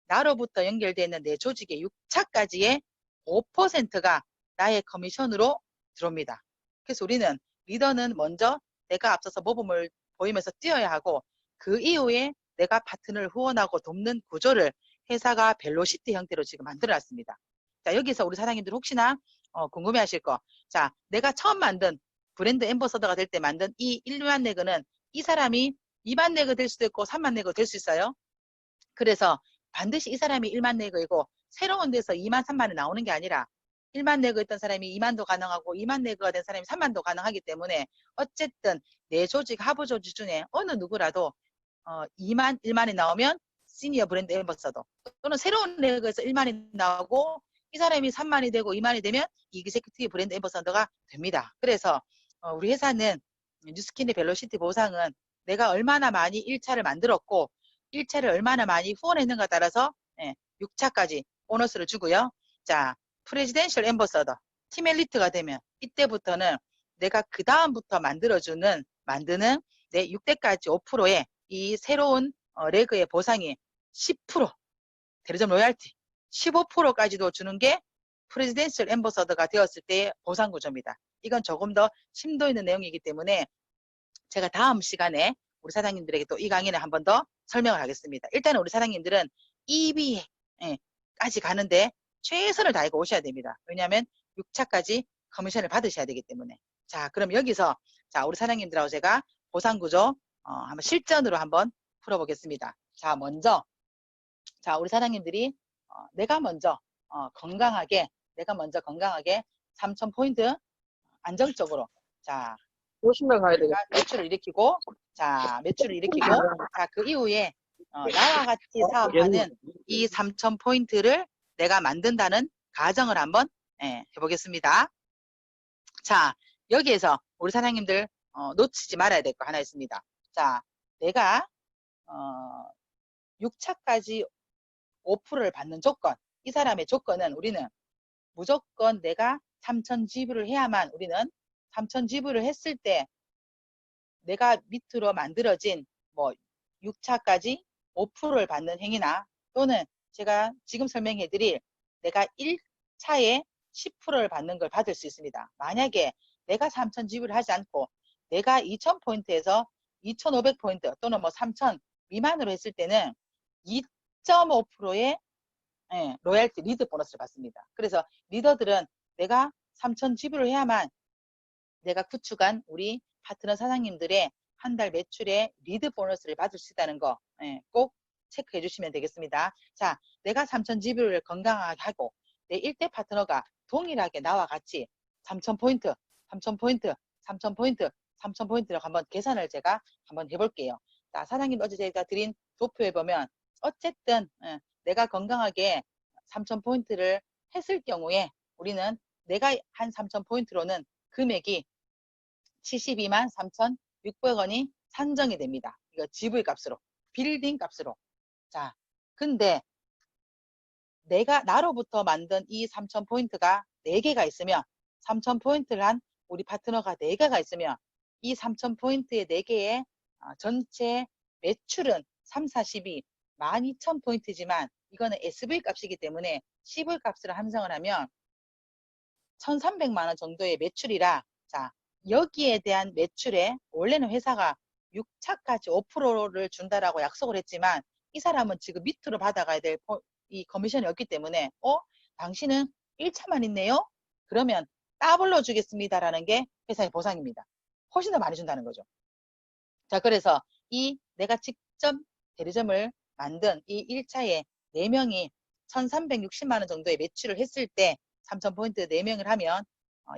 나로부터 연결되는 내 조직의 6차까지의 5%가 나의 커미션으로 들어옵니다. 그래서 우리는 리더는 먼저 내가 앞서서 모범을 보이면서 뛰어야 하고 그 이후에 내가 파트너를 후원하고 돕는 구조를 회사가 벨로시티 형태로 지금 만들어놨습니다. 자, 여기서 우리 사장님들 혹시나 궁금해하실 거. 자, 내가 처음 만든 브랜드 앰버서더가 될 때 만든 이 1만 레그는 이 사람이 2만 레그 될 수도 있고 3만 레그 될 수 있어요. 그래서 반드시 이 사람이 1만 레그이고 새로운 데서 2만, 3만이 나오는 게 아니라 1만 레그 있던 사람이 2만도 가능하고 2만 레그가 된 사람이 3만도 가능하기 때문에 어쨌든 내 조직, 하부 조직 중에 어느 누구라도 2만, 1만이 나오면 시니어 브랜드 앰버서더 또는 새로운 레그에서 1만이 나오고 이 사람이 3만이 되고 2만이 되면 이그제큐티브 브랜드 앰버서더가 됩니다. 그래서 우리 회사는 뉴스킨의 벨로시티 보상은 내가 얼마나 많이 1차를 만들었고 1차를 얼마나 많이 후원했는가 따라서 6차까지 보너스를 주고요. 자, 프레지덴셜 앰버서더 팀 엘리트가 되면 이때부터는 내가 그 다음부터 만드는 내 6대까지 5%의 이 새로운 레그의 보상이 10% 대리점 로얄티 15%까지도 주는 게 프레지덴셜 앰버서더가 되었을 때의 보상 구조입니다. 이건 조금 더 심도 있는 내용이기 때문에 제가 다음 시간에 우리 사장님들에게 또 이 강의를 한 번 더 설명을 하겠습니다. 일단은 우리 사장님들은 EB까지 가는데 최선을 다하고 오셔야 됩니다. 왜냐하면 6차까지 커미션을 받으셔야 되기 때문에. 자, 그럼 여기서 자 우리 사장님들하고 제가 보상구조 한번 실전으로 한번 풀어보겠습니다. 자, 먼저 자 우리 사장님들이 내가 먼저 건강하게 3,000포인트 안정적으로 자 50명 가야 되겠다. 매출을 일으키고 자 그 이후에 나와 같이 사업하는 이 3,000포인트를 내가 만든다는 가정을 한번 해보겠습니다. 자, 여기에서 우리 사장님들 놓치지 말아야 될 거 하나 있습니다. 자, 내가 6차까지 5%를 받는 조건, 이 사람의 조건은 우리는 무조건 내가 3,000 지불을 해야만 우리는 3,000 지불을 했을 때 내가 밑으로 만들어진 뭐 6차까지 5%를 받는 행위나 또는 제가 지금 설명해 드릴 내가 1차에 10%를 받는 걸 받을 수 있습니다. 만약에 내가 3,000 지불을 하지 않고 내가 2,000포인트에서 2,500포인트 또는 뭐 3,000 미만으로 했을 때는 2.5%의 로얄티 리드 보너스를 받습니다. 그래서 리더들은 내가 3,000 지불을 해야만 내가 구축한 우리 파트너 사장님들의 한 달 매출에 리드 보너스를 받을 수 있다는 거 꼭 체크해 주시면 되겠습니다. 자, 내가 3,000 지불을 건강하게 하고 내 1대 파트너가 동일하게 나와 같이 3,000포인트, 3,000포인트, 3,000포인트, 3,000포인트를 한번 계산을 제가 한번 해볼게요. 자, 사장님 어제 제가 드린 도표에 보면 어쨌든 내가 건강하게 3,000포인트를 했을 경우에 우리는 내가 한 3,000포인트로는 금액이 72만 3,600원이 산정이 됩니다. 이거 GV 값으로, 빌딩 값으로. 자, 근데 내가 나로부터 만든 이 3,000포인트가 4개가 있으면 3,000포인트를 한 우리 파트너가 4개가 있으면 이 3,000포인트의 4개의 전체 매출은 3, 4, 12, 12,000포인트지만 이거는 SV 값이기 때문에 CV 값으로 함정을 하면 1,300만 원 정도의 매출이라 자, 여기에 대한 매출에 원래는 회사가 6차까지 5%를 준다라고 약속을 했지만 이 사람은 지금 밑으로 받아가야 될 이 커미션이 없기 때문에 당신은 1차만 있네요? 그러면 더블로 주겠습니다라는 게 회사의 보상입니다. 훨씬 더 많이 준다는 거죠. 자, 그래서 이 내가 직접 대리점을 만든 이 1차에 4명이 1,360만 원 정도의 매출을 했을 때 3,000포인트 4명을 하면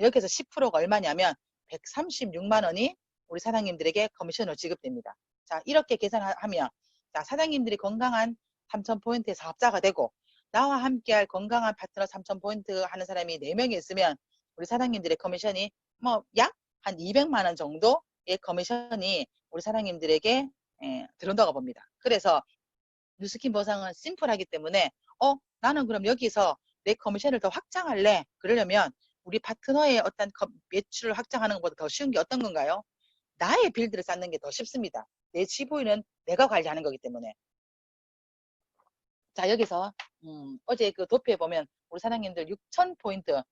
여기서 10%가 얼마냐면 136만 원이 우리 사장님들에게 커미션으로 지급됩니다. 자, 이렇게 계산하면 자, 사장님들이 건강한 3,000포인트의 사업자가 되고 나와 함께할 건강한 파트너 3,000포인트 하는 사람이 4명이 있으면 우리 사장님들의 커미션이 뭐 약 한 200만 원 정도의 커미션이 우리 사장님들에게 들어온다고 봅니다. 그래서 뉴스킨 보상은 심플하기 때문에 나는 그럼 여기서 내 커미션을 더 확장할래. 그러려면 우리 파트너의 어떤 매출을 확장하는 것보다 더 쉬운 게 어떤 건가요? 나의 빌드를 쌓는 게 더 쉽습니다. 내 GV는 내가 관리하는 거기 때문에. 자, 여기서 어제 그 도표에 보면 우리 사장님들 6,000포인트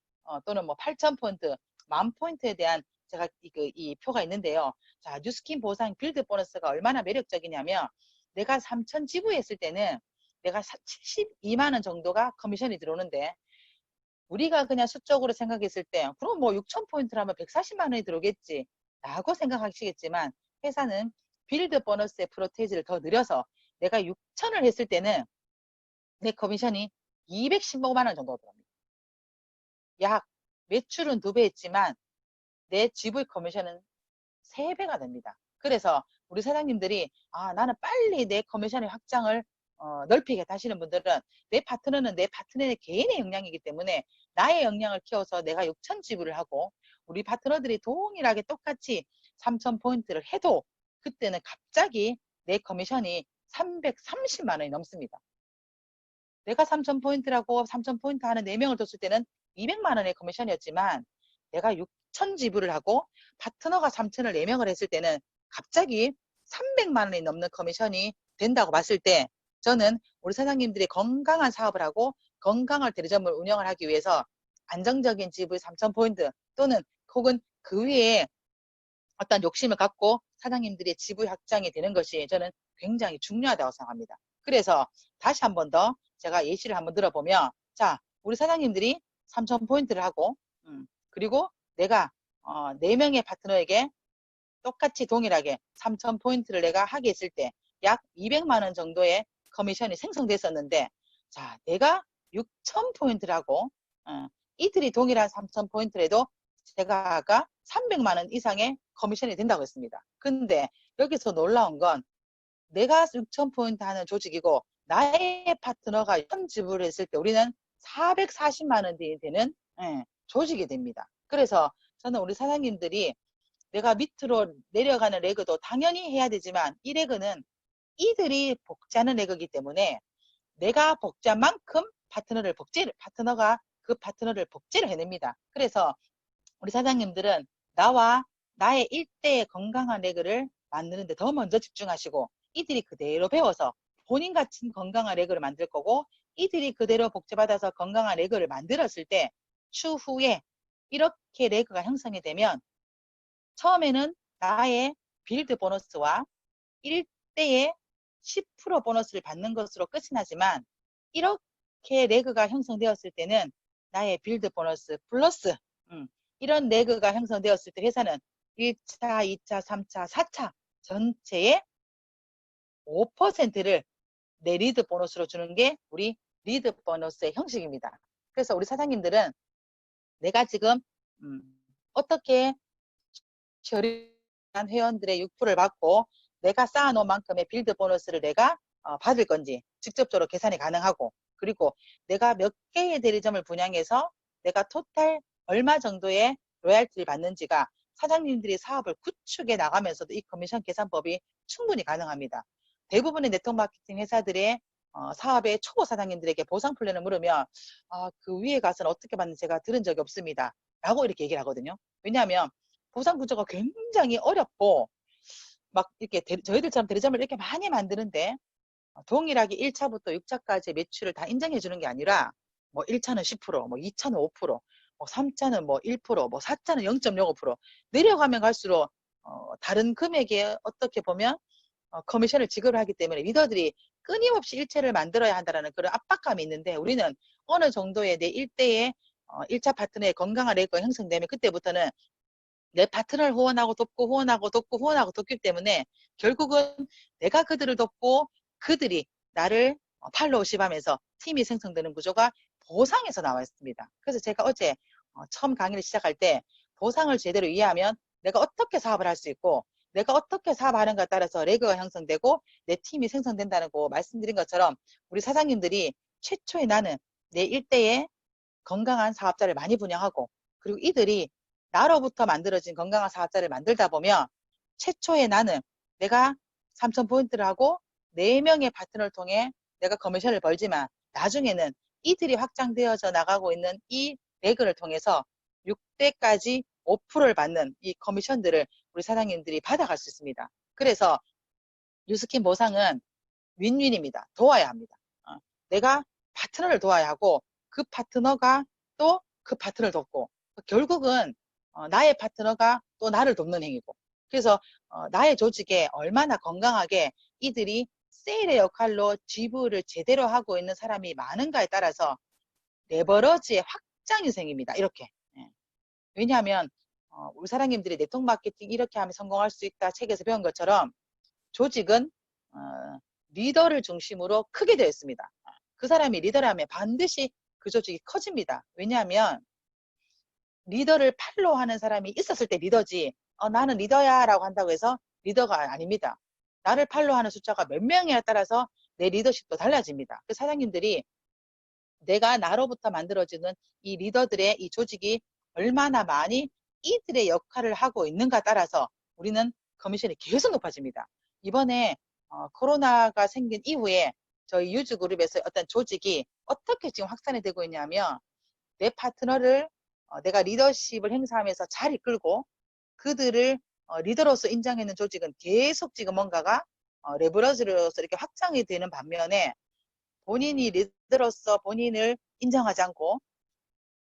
또는 뭐 8,000포인트, 10,000포인트에 대한 제가 이 표가 있는데요. 자, 뉴스킨 보상 빌드 보너스가 얼마나 매력적이냐면 내가 3,000 지불했을 때는 내가 72만 원 정도가 커미션이 들어오는데 우리가 그냥 수적으로 생각했을 때 그럼 뭐 6,000포인트라면 140만 원이 들어오겠지 라고 생각하시겠지만 회사는 빌드 보너스의 프로테이지를 더 늘려서 내가 6,000을 했을 때는 내 커미션이 215만 원 정도 들어옵니다. 약 매출은 2배 했지만 내 GV 커미션은 3배가 됩니다. 그래서 우리 사장님들이 나는 빨리 내 커미션의 확장을 넓히게 하시는 분들은 내 파트너는 내 파트너의 개인의 역량이기 때문에 나의 역량을 키워서 내가 6,000 지불을 하고 우리 파트너들이 동일하게 똑같이 3,000포인트를 해도 그때는 갑자기 내 커미션이 330만 원이 넘습니다. 내가 3,000포인트라고 3,000포인트 하는 4명을 뒀을 때는 200만 원의 커미션이었지만 내가 6,000 지불을 하고 파트너가 3,000을 4명을 했을 때는 갑자기 300만 원이 넘는 커미션이 된다고 봤을 때 저는 우리 사장님들이 건강한 사업을 하고 건강한 대리점을 운영을 하기 위해서 안정적인 GV 3,000포인트 또는 혹은 그 위에 어떤 욕심을 갖고 사장님들의 GV 확장이 되는 것이 저는 굉장히 중요하다고 생각합니다. 그래서 다시 한 번 더 제가 예시를 한번 들어보면 자, 우리 사장님들이 3,000포인트를 하고 그리고 내가 4명의 파트너에게 똑같이 동일하게 3,000포인트를 내가 하게 했을 때 약 200만 원 정도의 커미션이 생성됐었는데 자, 내가 6,000포인트를 하고 이들이 동일한 3,000포인트를 해도 제가 아까 300만 원 이상의 커미션이 된다고 했습니다. 근데 여기서 놀라운 건 내가 6,000포인트 하는 조직이고 나의 파트너가 1,000 지불을 했을 때 우리는 440만 원이 되는 조직이 됩니다. 그래서 저는 우리 사장님들이 내가 밑으로 내려가는 레그도 당연히 해야 되지만 이 레그는 이들이 복제하는 레그이기 때문에 내가 복제한 만큼 파트너가 그 파트너를 복제를 해냅니다. 그래서 우리 사장님들은 나와 나의 일대의 건강한 레그를 만드는데 더 먼저 집중하시고 이들이 그대로 배워서 본인 같은 건강한 레그를 만들 거고, 이들이 그대로 복제받아서 건강한 레그를 만들었을 때 추후에 이렇게 레그가 형성이 되면 처음에는 나의 빌드 보너스와 1대의 10% 보너스를 받는 것으로 끝이 나지만, 이렇게 레그가 형성되었을 때는 나의 빌드 보너스 플러스 이런 레그가 형성되었을 때 회사는 1차, 2차, 3차, 4차 전체의 5%를 내 리드 보너스로 주는 게 우리 리드 보너스의 형식입니다. 그래서 우리 사장님들은 내가 지금 어떻게 처리한 회원들의 6%를 받고 내가 쌓아놓은 만큼의 빌드 보너스를 내가 받을 건지 직접적으로 계산이 가능하고, 그리고 내가 몇 개의 대리점을 분양해서 내가 토탈 얼마 정도의 로얄티를 받는지가 사장님들이 사업을 구축해 나가면서도 이 커미션 계산법이 충분히 가능합니다. 대부분의 네트워크 마케팅 회사들의 사업의 초보 사장님들에게 보상 플랜을 물으면 그 위에 가서는 어떻게 받는지 제가 들은 적이 없습니다 라고 이렇게 얘기를 하거든요. 왜냐하면 보상 구조가 굉장히 어렵고 막 이렇게 저희들처럼 대리점을 이렇게 많이 만드는데 동일하게 1차부터 6차까지 매출을 다 인정해 주는 게 아니라 뭐 1차는 10%, 뭐 2차는 5%, 뭐 3차는 뭐 1%, 뭐 4차는 0.05% 내려가면 갈수록 다른 금액에 어떻게 보면 커미션을 지급을 하기 때문에 리더들이 끊임없이 일체를 만들어야 한다는 그런 압박감이 있는데, 우리는 어느 정도의 내 일대의 1차 파트너의 건강한 레이가 형성되면 그때부터는 내 파트너를 후원하고 돕고 후원하고 돕고 후원하고 돕기 때문에 결국은 내가 그들을 돕고 그들이 나를 팔로우십하면서 팀이 생성되는 구조가 보상에서 나와 있습니다. 그래서 제가 어제 처음 강의를 시작할 때 보상을 제대로 이해하면 내가 어떻게 사업을 할 수 있고 내가 어떻게 사업하는가에 따라서 레그가 형성되고 내 팀이 생성된다는 거 말씀드린 것처럼 우리 사장님들이 최초에 나는 내 일대의 건강한 사업자를 많이 분양하고, 그리고 이들이 나로부터 만들어진 건강한 사업자를 만들다 보면 최초에 나는 내가 3,000포인트를 하고 4명의 파트너를 통해 내가 커미션을 벌지만 나중에는 이들이 확장되어져 나가고 있는 이 레그를 통해서 6대까지 5%를 받는 이 커미션들을 우리 사장님들이 받아갈 수 있습니다. 그래서 뉴스킨 보상은 윈윈입니다. 도와야 합니다. 내가 파트너를 도와야 하고 그 파트너가 또 그 파트너를 돕고, 결국은 나의 파트너가 또 나를 돕는 행위고, 그래서 나의 조직에 얼마나 건강하게 이들이 세일의 역할로 지불을 제대로 하고 있는 사람이 많은가에 따라서 레버러지의 확장이 생깁니다. 이렇게. 왜냐하면 우리 사장님들이 네트워크 마케팅 이렇게 하면 성공할 수 있다 책에서 배운 것처럼 조직은 리더를 중심으로 크게 되어 있습니다. 그 사람이 리더라면 반드시 그 조직이 커집니다. 왜냐하면 리더를 팔로우하는 사람이 있었을 때 리더지 나는 리더야 라고 한다고 해서 리더가 아닙니다. 나를 팔로우하는 숫자가 몇 명이냐에 따라서 내 리더십도 달라집니다. 그 사장님들이 내가 나로부터 만들어지는 이 리더들의 이 조직이 얼마나 많이 이들의 역할을 하고 있는가 따라서 우리는 커미션이 계속 높아집니다. 이번에 코로나가 생긴 이후에 저희 유즈그룹에서 어떤 조직이 어떻게 지금 확산이 되고 있냐면 내 파트너를 내가 리더십을 행사하면서 잘 이끌고 그들을 리더로서 인정하는 조직은 계속 지금 뭔가가 레버러지로서 이렇게 확장이 되는 반면에 본인이 리더로서 본인을 인정하지 않고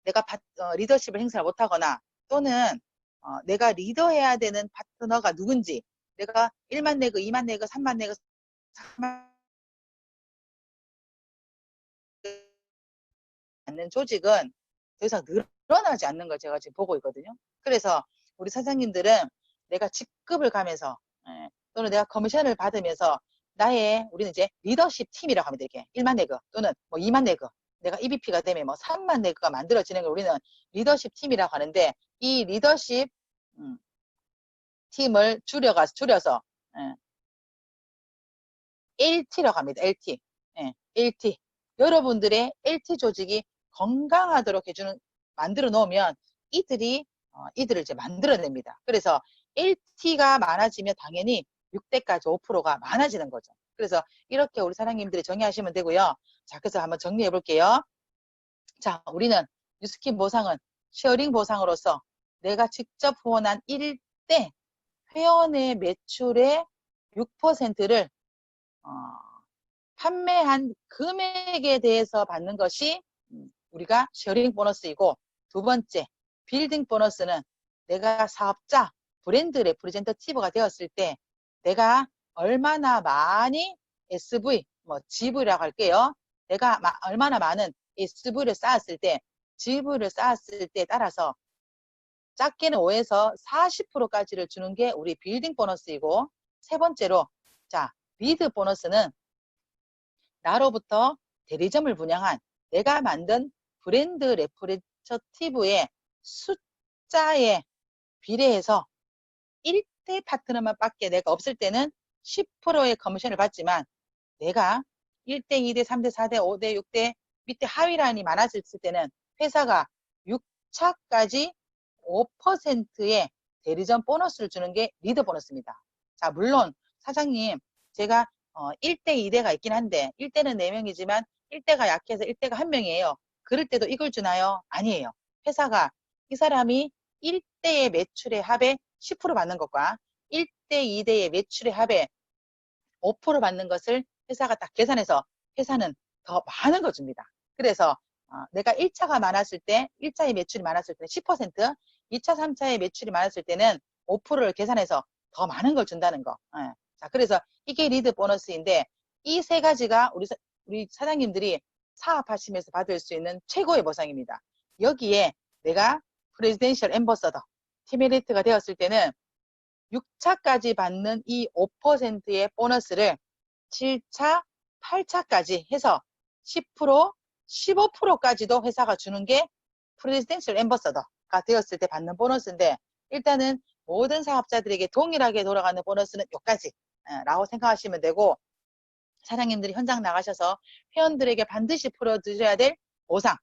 내가 리더십을 행사를 못하거나 또는 내가 리더해야 되는 파트너가 누군지 내가 1만 내고 2만 내고 3만 내고 4만 않는 조직은 더 이상 늘어나지 않는 걸 제가 지금 보고 있거든요. 그래서 우리 사장님들은 내가 직급을 가면서 또는 내가 커미션을 받으면서 우리는 이제 리더십 팀이라고 하면 되게 1만 내그 또는 뭐 2만 내그 내가 EVP가 되면 뭐 3만 내그가 만들어지는 걸 우리는 리더십 팀이라고 하는데 이 리더십 팀을 줄여서 LT라고 합니다. LT. LT. 여러분들의 LT 조직이 건강하도록 만들어 놓으면 이들을 이제 만들어냅니다. 그래서 LT가 많아지면 당연히 6대까지 5%가 많아지는 거죠. 그래서 이렇게 우리 사장님들이 정의하시면 되고요. 자, 그래서 한번 정리해 볼게요. 자, 우리는 뉴스킨 보상은 쉐어링 보상으로서 내가 직접 후원한 1대 회원의 매출의 6%를 판매한 금액에 대해서 받는 것이 우리가 쉐어링 보너스이고, 두 번째 빌딩 보너스는 내가 사업자 브랜드 레프리젠터티브가 되었을 때 내가 얼마나 많이 SV, GV라고 할게요. 내가 얼마나 많은 SV를 쌓았을 때, GV를 쌓았을 때에 따라서 작게는 5에서 40%까지를 주는 게 우리 빌딩 보너스이고, 세 번째로 자 리드 보너스는 나로부터 대리점을 분양한 내가 만든 브랜드 레프리젠터티브의 숫자에 비례해서 1대 파트너만 밖에 내가 없을 때는 10%의 커미션을 받지만, 내가 1대, 2대, 3대, 4대, 5대, 6대 밑에 하위 라인이 많아졌을 때는 회사가 6차까지 5%의 대리점 보너스를 주는 게 리더 보너스입니다. 자, 물론 사장님 제가 1대, 2대가 있긴 한데 1대는 4명이지만 1대가 약해서 1대가 1명이에요. 그럴 때도 이걸 주나요? 아니에요. 회사가 이 사람이 1대의 매출의 합의 10% 받는 것과 1대, 2대의 매출의 합의 5% 받는 것을 회사가 딱 계산해서 회사는 더 많은 거 줍니다. 그래서 내가 1차가 많았을 때, 1차의 매출이 많았을 때는 10%, 2차, 3차의 매출이 많았을 때는 5%를 계산해서 더 많은 걸 준다는 거. 예. 자, 그래서 이게 리드 보너스인데, 이 세 가지가 우리 사장님들이 사업하시면서 받을 수 있는 최고의 보상입니다. 여기에 내가 프레지덴셜 앰버서더 티메리트가 되었을 때는 6차까지 받는 이 5%의 보너스를 7차, 8차까지 해서 10%, 15%까지도 회사가 주는 게 프레지덴셜 앰버서더가 되었을 때 받는 보너스인데, 일단은 모든 사업자들에게 동일하게 돌아가는 보너스는 여기까지 라고 생각하시면 되고, 사장님들이 현장 나가셔서 회원들에게 반드시 풀어드려야 될 보상,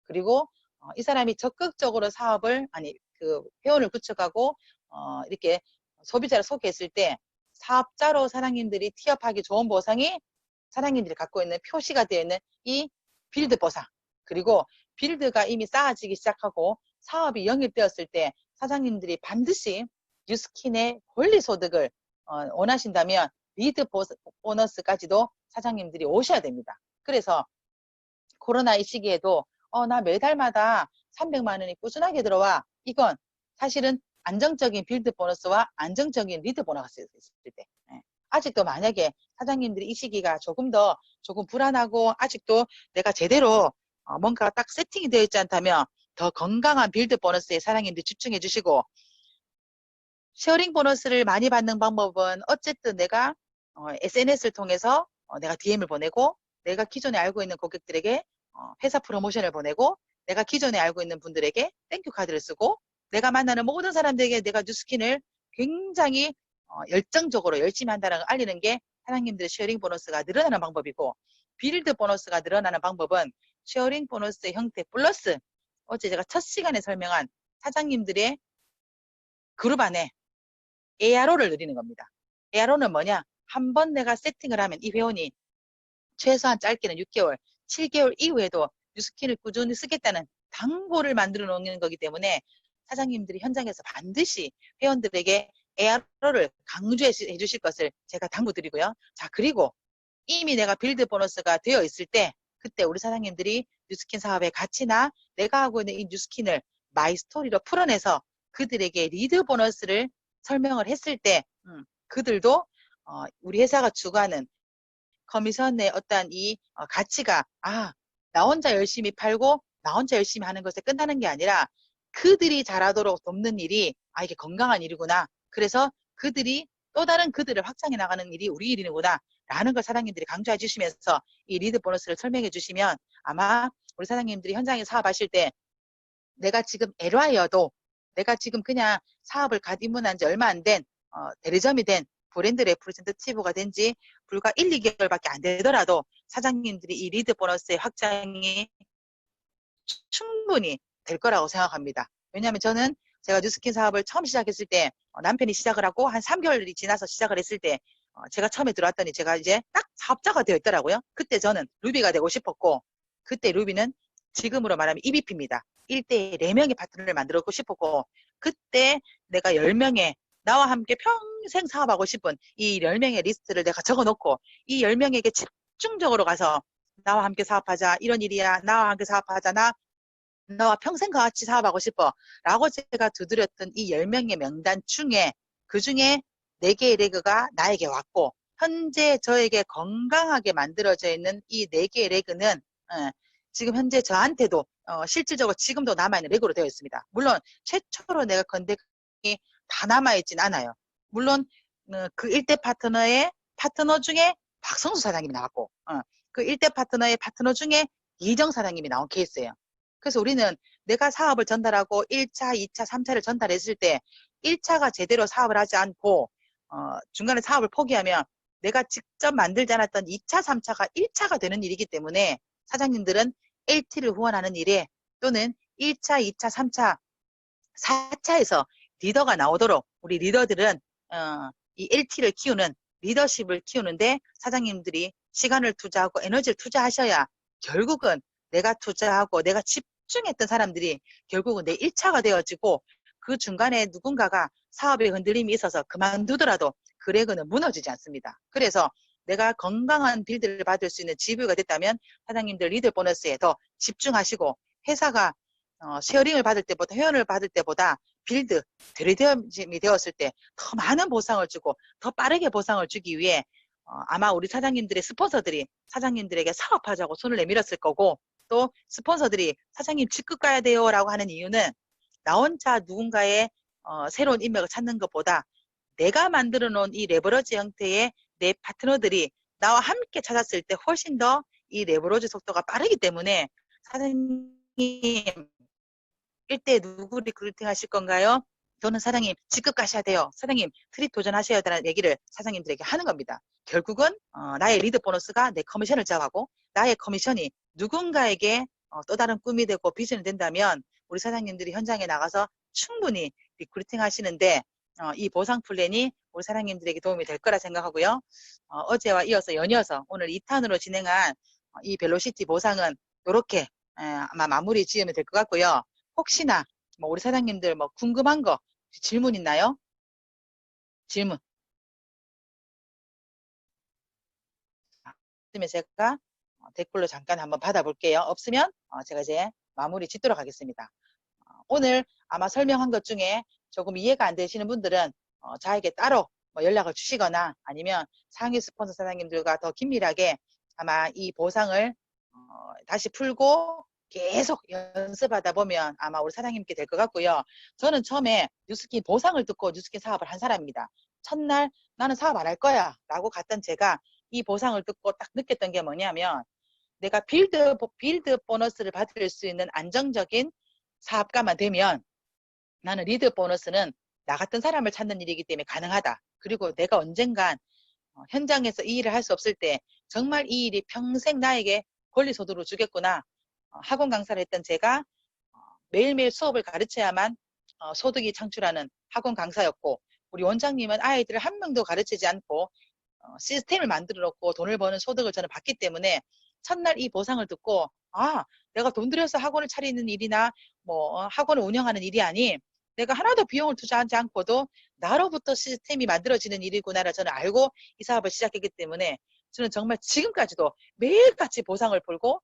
그리고 이 사람이 적극적으로 사업을 그 회원을 구축하고 이렇게 소비자를 소개했을 때 사업자로 사장님들이 티업하기 좋은 보상이 사장님들이 갖고 있는 표시가 되어 있는 이 빌드 보상, 그리고 빌드가 이미 쌓아지기 시작하고 사업이 영입되었을 때 사장님들이 반드시 뉴스킨의 권리소득을 원하신다면 리드 보너스까지도 사장님들이 오셔야 됩니다. 그래서 코로나 이 시기에도 나 매달마다 300만 원이 꾸준하게 들어와. 이건 사실은 안정적인 빌드 보너스와 안정적인 리드 보너스가 있을 때. 아직도 만약에 사장님들이 이 시기가 조금 불안하고 아직도 내가 제대로 뭔가 딱 세팅이 되어 있지 않다면 더 건강한 빌드 보너스에 사장님들이 집중해 주시고, 쉐어링 보너스를 많이 받는 방법은 어쨌든 내가 SNS를 통해서 내가 DM을 보내고, 내가 기존에 알고 있는 고객들에게 회사 프로모션을 보내고, 내가 기존에 알고 있는 분들에게 땡큐 카드를 쓰고, 내가 만나는 모든 사람들에게 내가 뉴스킨을 굉장히 열정적으로 열심히 한다는 걸 알리는 게 사장님들의 쉐어링 보너스가 늘어나는 방법이고, 빌드 보너스가 늘어나는 방법은 쉐어링 보너스의 형태 플러스 어제 제가 첫 시간에 설명한 사장님들의 그룹 안에 ARO를 누리는 겁니다. ARO는 뭐냐? 한번 내가 세팅을 하면 이 회원이 최소한 짧게는 6개월, 7개월 이후에도 뉴스킨을 꾸준히 쓰겠다는 당보를 만들어 놓는 거기 때문에 사장님들이 현장에서 반드시 회원들에게 ARO를 강조해 주실 것을 제가 당부드리고요. 자, 그리고 이미 내가 빌드 보너스가 되어 있을 때 그때 우리 사장님들이 뉴스킨 사업의 가치나 내가 하고 있는 이 뉴스킨을 마이스토리로 풀어내서 그들에게 리드 보너스를 설명을 했을 때 그들도 우리 회사가 추구하는 커미션의 어떤 이 가치가 나 혼자 열심히 팔고 나 혼자 열심히 하는 것에 끝나는 게 아니라 그들이 잘하도록 돕는 일이 이게 건강한 일이구나. 그래서 그들이 또 다른 그들을 확장해 나가는 일이 우리 일이구나 라는 걸 사장님들이 강조해 주시면서 이 리드 보너스를 설명해 주시면 아마 우리 사장님들이 현장에 사업하실 때 내가 지금 LY여도 내가 지금 그냥 사업을 갓 입문한 지 얼마 안 된 대리점이 된 브랜드 레프리젠터티브가 된 지 불과 1, 2개월밖에 안 되더라도 사장님들이 이 리드 보너스의 확장이 충분히 될 거라고 생각합니다. 왜냐하면 저는 제가 뉴스킨 사업을 처음 시작했을 때 남편이 시작을 하고 한 3개월이 지나서 시작을 했을 때 제가 처음에 들어왔더니 제가 이제 딱 사업자가 되어 있더라고요. 그때 저는 루비가 되고 싶었고, 그때 루비는 지금으로 말하면 EVP입니다. 1대 4명의 파트너를 만들고 싶었고, 그때 내가 10명의 나와 함께 평생 사업하고 싶은 이 10명의 리스트를 내가 적어놓고 이 10명에게 집중적으로 가서 나와 함께 사업하자. 이런 일이야. 나와 함께 사업하자. 너와 평생 같이 사업하고 싶어. 라고 제가 두드렸던 이 10명의 명단 중에 그중에 4개의 레그가 나에게 왔고 현재 저에게 건강하게 만들어져 있는 이 4개의 레그는 지금 현재 저한테도 실질적으로 지금도 남아있는 레그로 되어 있습니다. 물론 최초로 내가 건대이 다 남아있진 않아요. 물론 그 1대 파트너의 파트너 중에 박성수 사장님이 나왔고 그 1대 파트너의 파트너 중에 이정 사장님이 나온 케이스예요. 그래서 우리는 내가 사업을 전달하고 1차, 2차, 3차를 전달했을 때 1차가 제대로 사업을 하지 않고 중간에 사업을 포기하면 내가 직접 만들지 않았던 2차, 3차가 1차가 되는 일이기 때문에 사장님들은 LT를 후원하는 일에 또는 1차, 2차, 3차, 4차에서 리더가 나오도록 우리 리더들은 이 LT를 키우는 리더십을 키우는데 사장님들이 시간을 투자하고 에너지를 투자하셔야 결국은 내가 투자하고 내가 집중했던 사람들이 결국은 내 1차가 되어지고 그 중간에 누군가가 사업에 흔들림이 있어서 그만두더라도 그 레그는 무너지지 않습니다. 그래서 내가 건강한 빌드를 받을 수 있는 지부가 됐다면 사장님들 리더 보너스에 더 집중하시고 회사가 쉐어링을 받을 때보다 회원을 받을 때보다 빌드, 드리듬이 되었을 때 더 많은 보상을 주고 더 빠르게 보상을 주기 위해 아마 우리 사장님들의 스폰서들이 사장님들에게 사업하자고 손을 내밀었을 거고 또 스폰서들이 사장님 직급 가야 돼요 라고 하는 이유는 나 혼자 누군가의 새로운 인맥을 찾는 것보다 내가 만들어 놓은 이 레버러지 형태의 내 파트너들이 나와 함께 찾았을 때 훨씬 더 이 레버러지 속도가 빠르기 때문에 사장님 1대 누구 리크루팅 하실 건가요? 저는 사장님 직급 가셔야 돼요. 사장님 트립 도전하셔야 되는 얘기를 사장님들에게 하는 겁니다. 결국은 나의 리드 보너스가 내 커미션을 제어하고 나의 커미션이 누군가에게 또 다른 꿈이 되고 비전이 된다면 우리 사장님들이 현장에 나가서 충분히 리크루팅 하시는데 이 보상 플랜이 우리 사장님들에게 도움이 될 거라 생각하고요. 어제와 이어서 연이어서 오늘 2탄으로 진행한 이 벨로시티 보상은 이렇게 아마 마무리 지으면 될 것 같고요. 혹시나 뭐 우리 사장님들 뭐 궁금한 거 질문 있나요? 질문. 있으면 제가 댓글로 잠깐 한번 받아볼게요. 없으면 제가 이제 마무리 짓도록 하겠습니다. 오늘 아마 설명한 것 중에 조금 이해가 안 되시는 분들은 저에게 따로 뭐 연락을 주시거나 아니면 상위 스폰서 사장님들과 더 긴밀하게 아마 이 보상을 다시 풀고 계속 연습하다 보면 아마 우리 사장님께 될 것 같고요. 저는 처음에 뉴스킨 보상을 듣고 뉴스킨 사업을 한 사람입니다. 첫날 나는 사업 안 할 거야 라고 갔던 제가 이 보상을 듣고 딱 느꼈던 게 뭐냐면 내가 빌드 보너스를 받을 수 있는 안정적인 사업가만 되면 나는 리드 보너스는 나 같은 사람을 찾는 일이기 때문에 가능하다. 그리고 내가 언젠간 현장에서 이 일을 할 수 없을 때 정말 이 일이 평생 나에게 권리소득을 주겠구나. 학원 강사를 했던 제가 매일매일 수업을 가르쳐야만 소득이 창출하는 학원 강사였고 우리 원장님은 아이들을 한 명도 가르치지 않고 시스템을 만들어 놓고 돈을 버는 소득을 저는 받기 때문에 첫날 이 보상을 듣고 내가 돈 들여서 학원을 차리는 일이나 뭐 학원을 운영하는 일이 아닌 내가 하나도 비용을 투자하지 않고도 나로부터 시스템이 만들어지는 일이구나를 저는 알고 이 사업을 시작했기 때문에 저는 정말 지금까지도 매일같이 보상을 풀고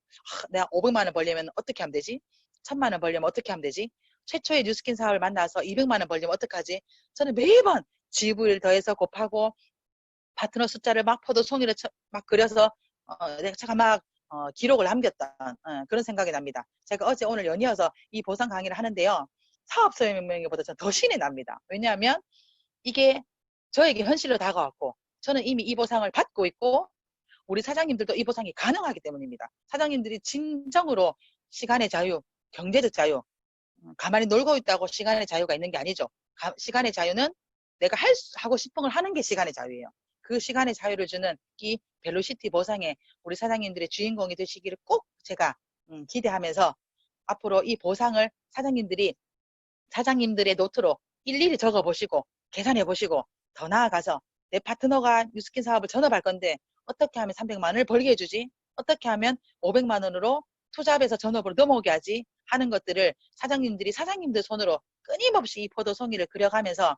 내가 500만 원 벌려면 어떻게 하면 되지? 1000만 원 벌려면 어떻게 하면 되지? 최초의 뉴스킨 사업을 만나서 200만 원 벌려면 어떡하지? 저는 매번 GV를 더해서 곱하고 파트너 숫자를 막 포도 송이를 막 그려서 내가 막 기록을 남겼던 그런 생각이 납니다. 제가 어제 오늘 연이어서 이 보상 강의를 하는데요. 사업 설명보다 저는 더 신이 납니다. 왜냐하면 이게 저에게 현실로 다가왔고 저는 이미 이 보상을 받고 있고 우리 사장님들도 이 보상이 가능하기 때문입니다. 사장님들이 진정으로 시간의 자유, 경제적 자유, 가만히 놀고 있다고 시간의 자유가 있는 게 아니죠. 시간의 자유는 내가 하고 싶은 걸 하는 게 시간의 자유예요. 그 시간의 자유를 주는 이 벨로시티 보상에 우리 사장님들의 주인공이 되시기를 꼭 제가 기대하면서 앞으로 이 보상을 사장님들의 노트로 일일이 적어보시고 계산해 보시고 더 나아가서 내 파트너가 뉴스킨 사업을 전업할 건데 어떻게 하면 300만 원을 벌게 해주지? 어떻게 하면 500만 원으로 투잡에서 전업으로 넘어오게 하지? 하는 것들을 사장님들 손으로 끊임없이 이 포도 송이를 그려가면서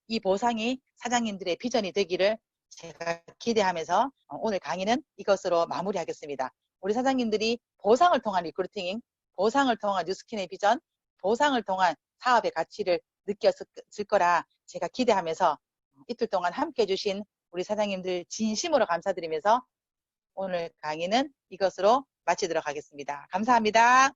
이 보상이 사장님들의 비전이 되기를 제가 기대하면서 오늘 강의는 이것으로 마무리하겠습니다. 우리 사장님들이 보상을 통한 리크루팅, 보상을 통한 뉴스킨의 비전, 보상을 통한 사업의 가치를 느꼈을 거라 제가 기대하면서 이틀 동안 함께 해주신 우리 사장님들 진심으로 감사드리면서 오늘 강의는 이것으로 마치도록 하겠습니다. 감사합니다.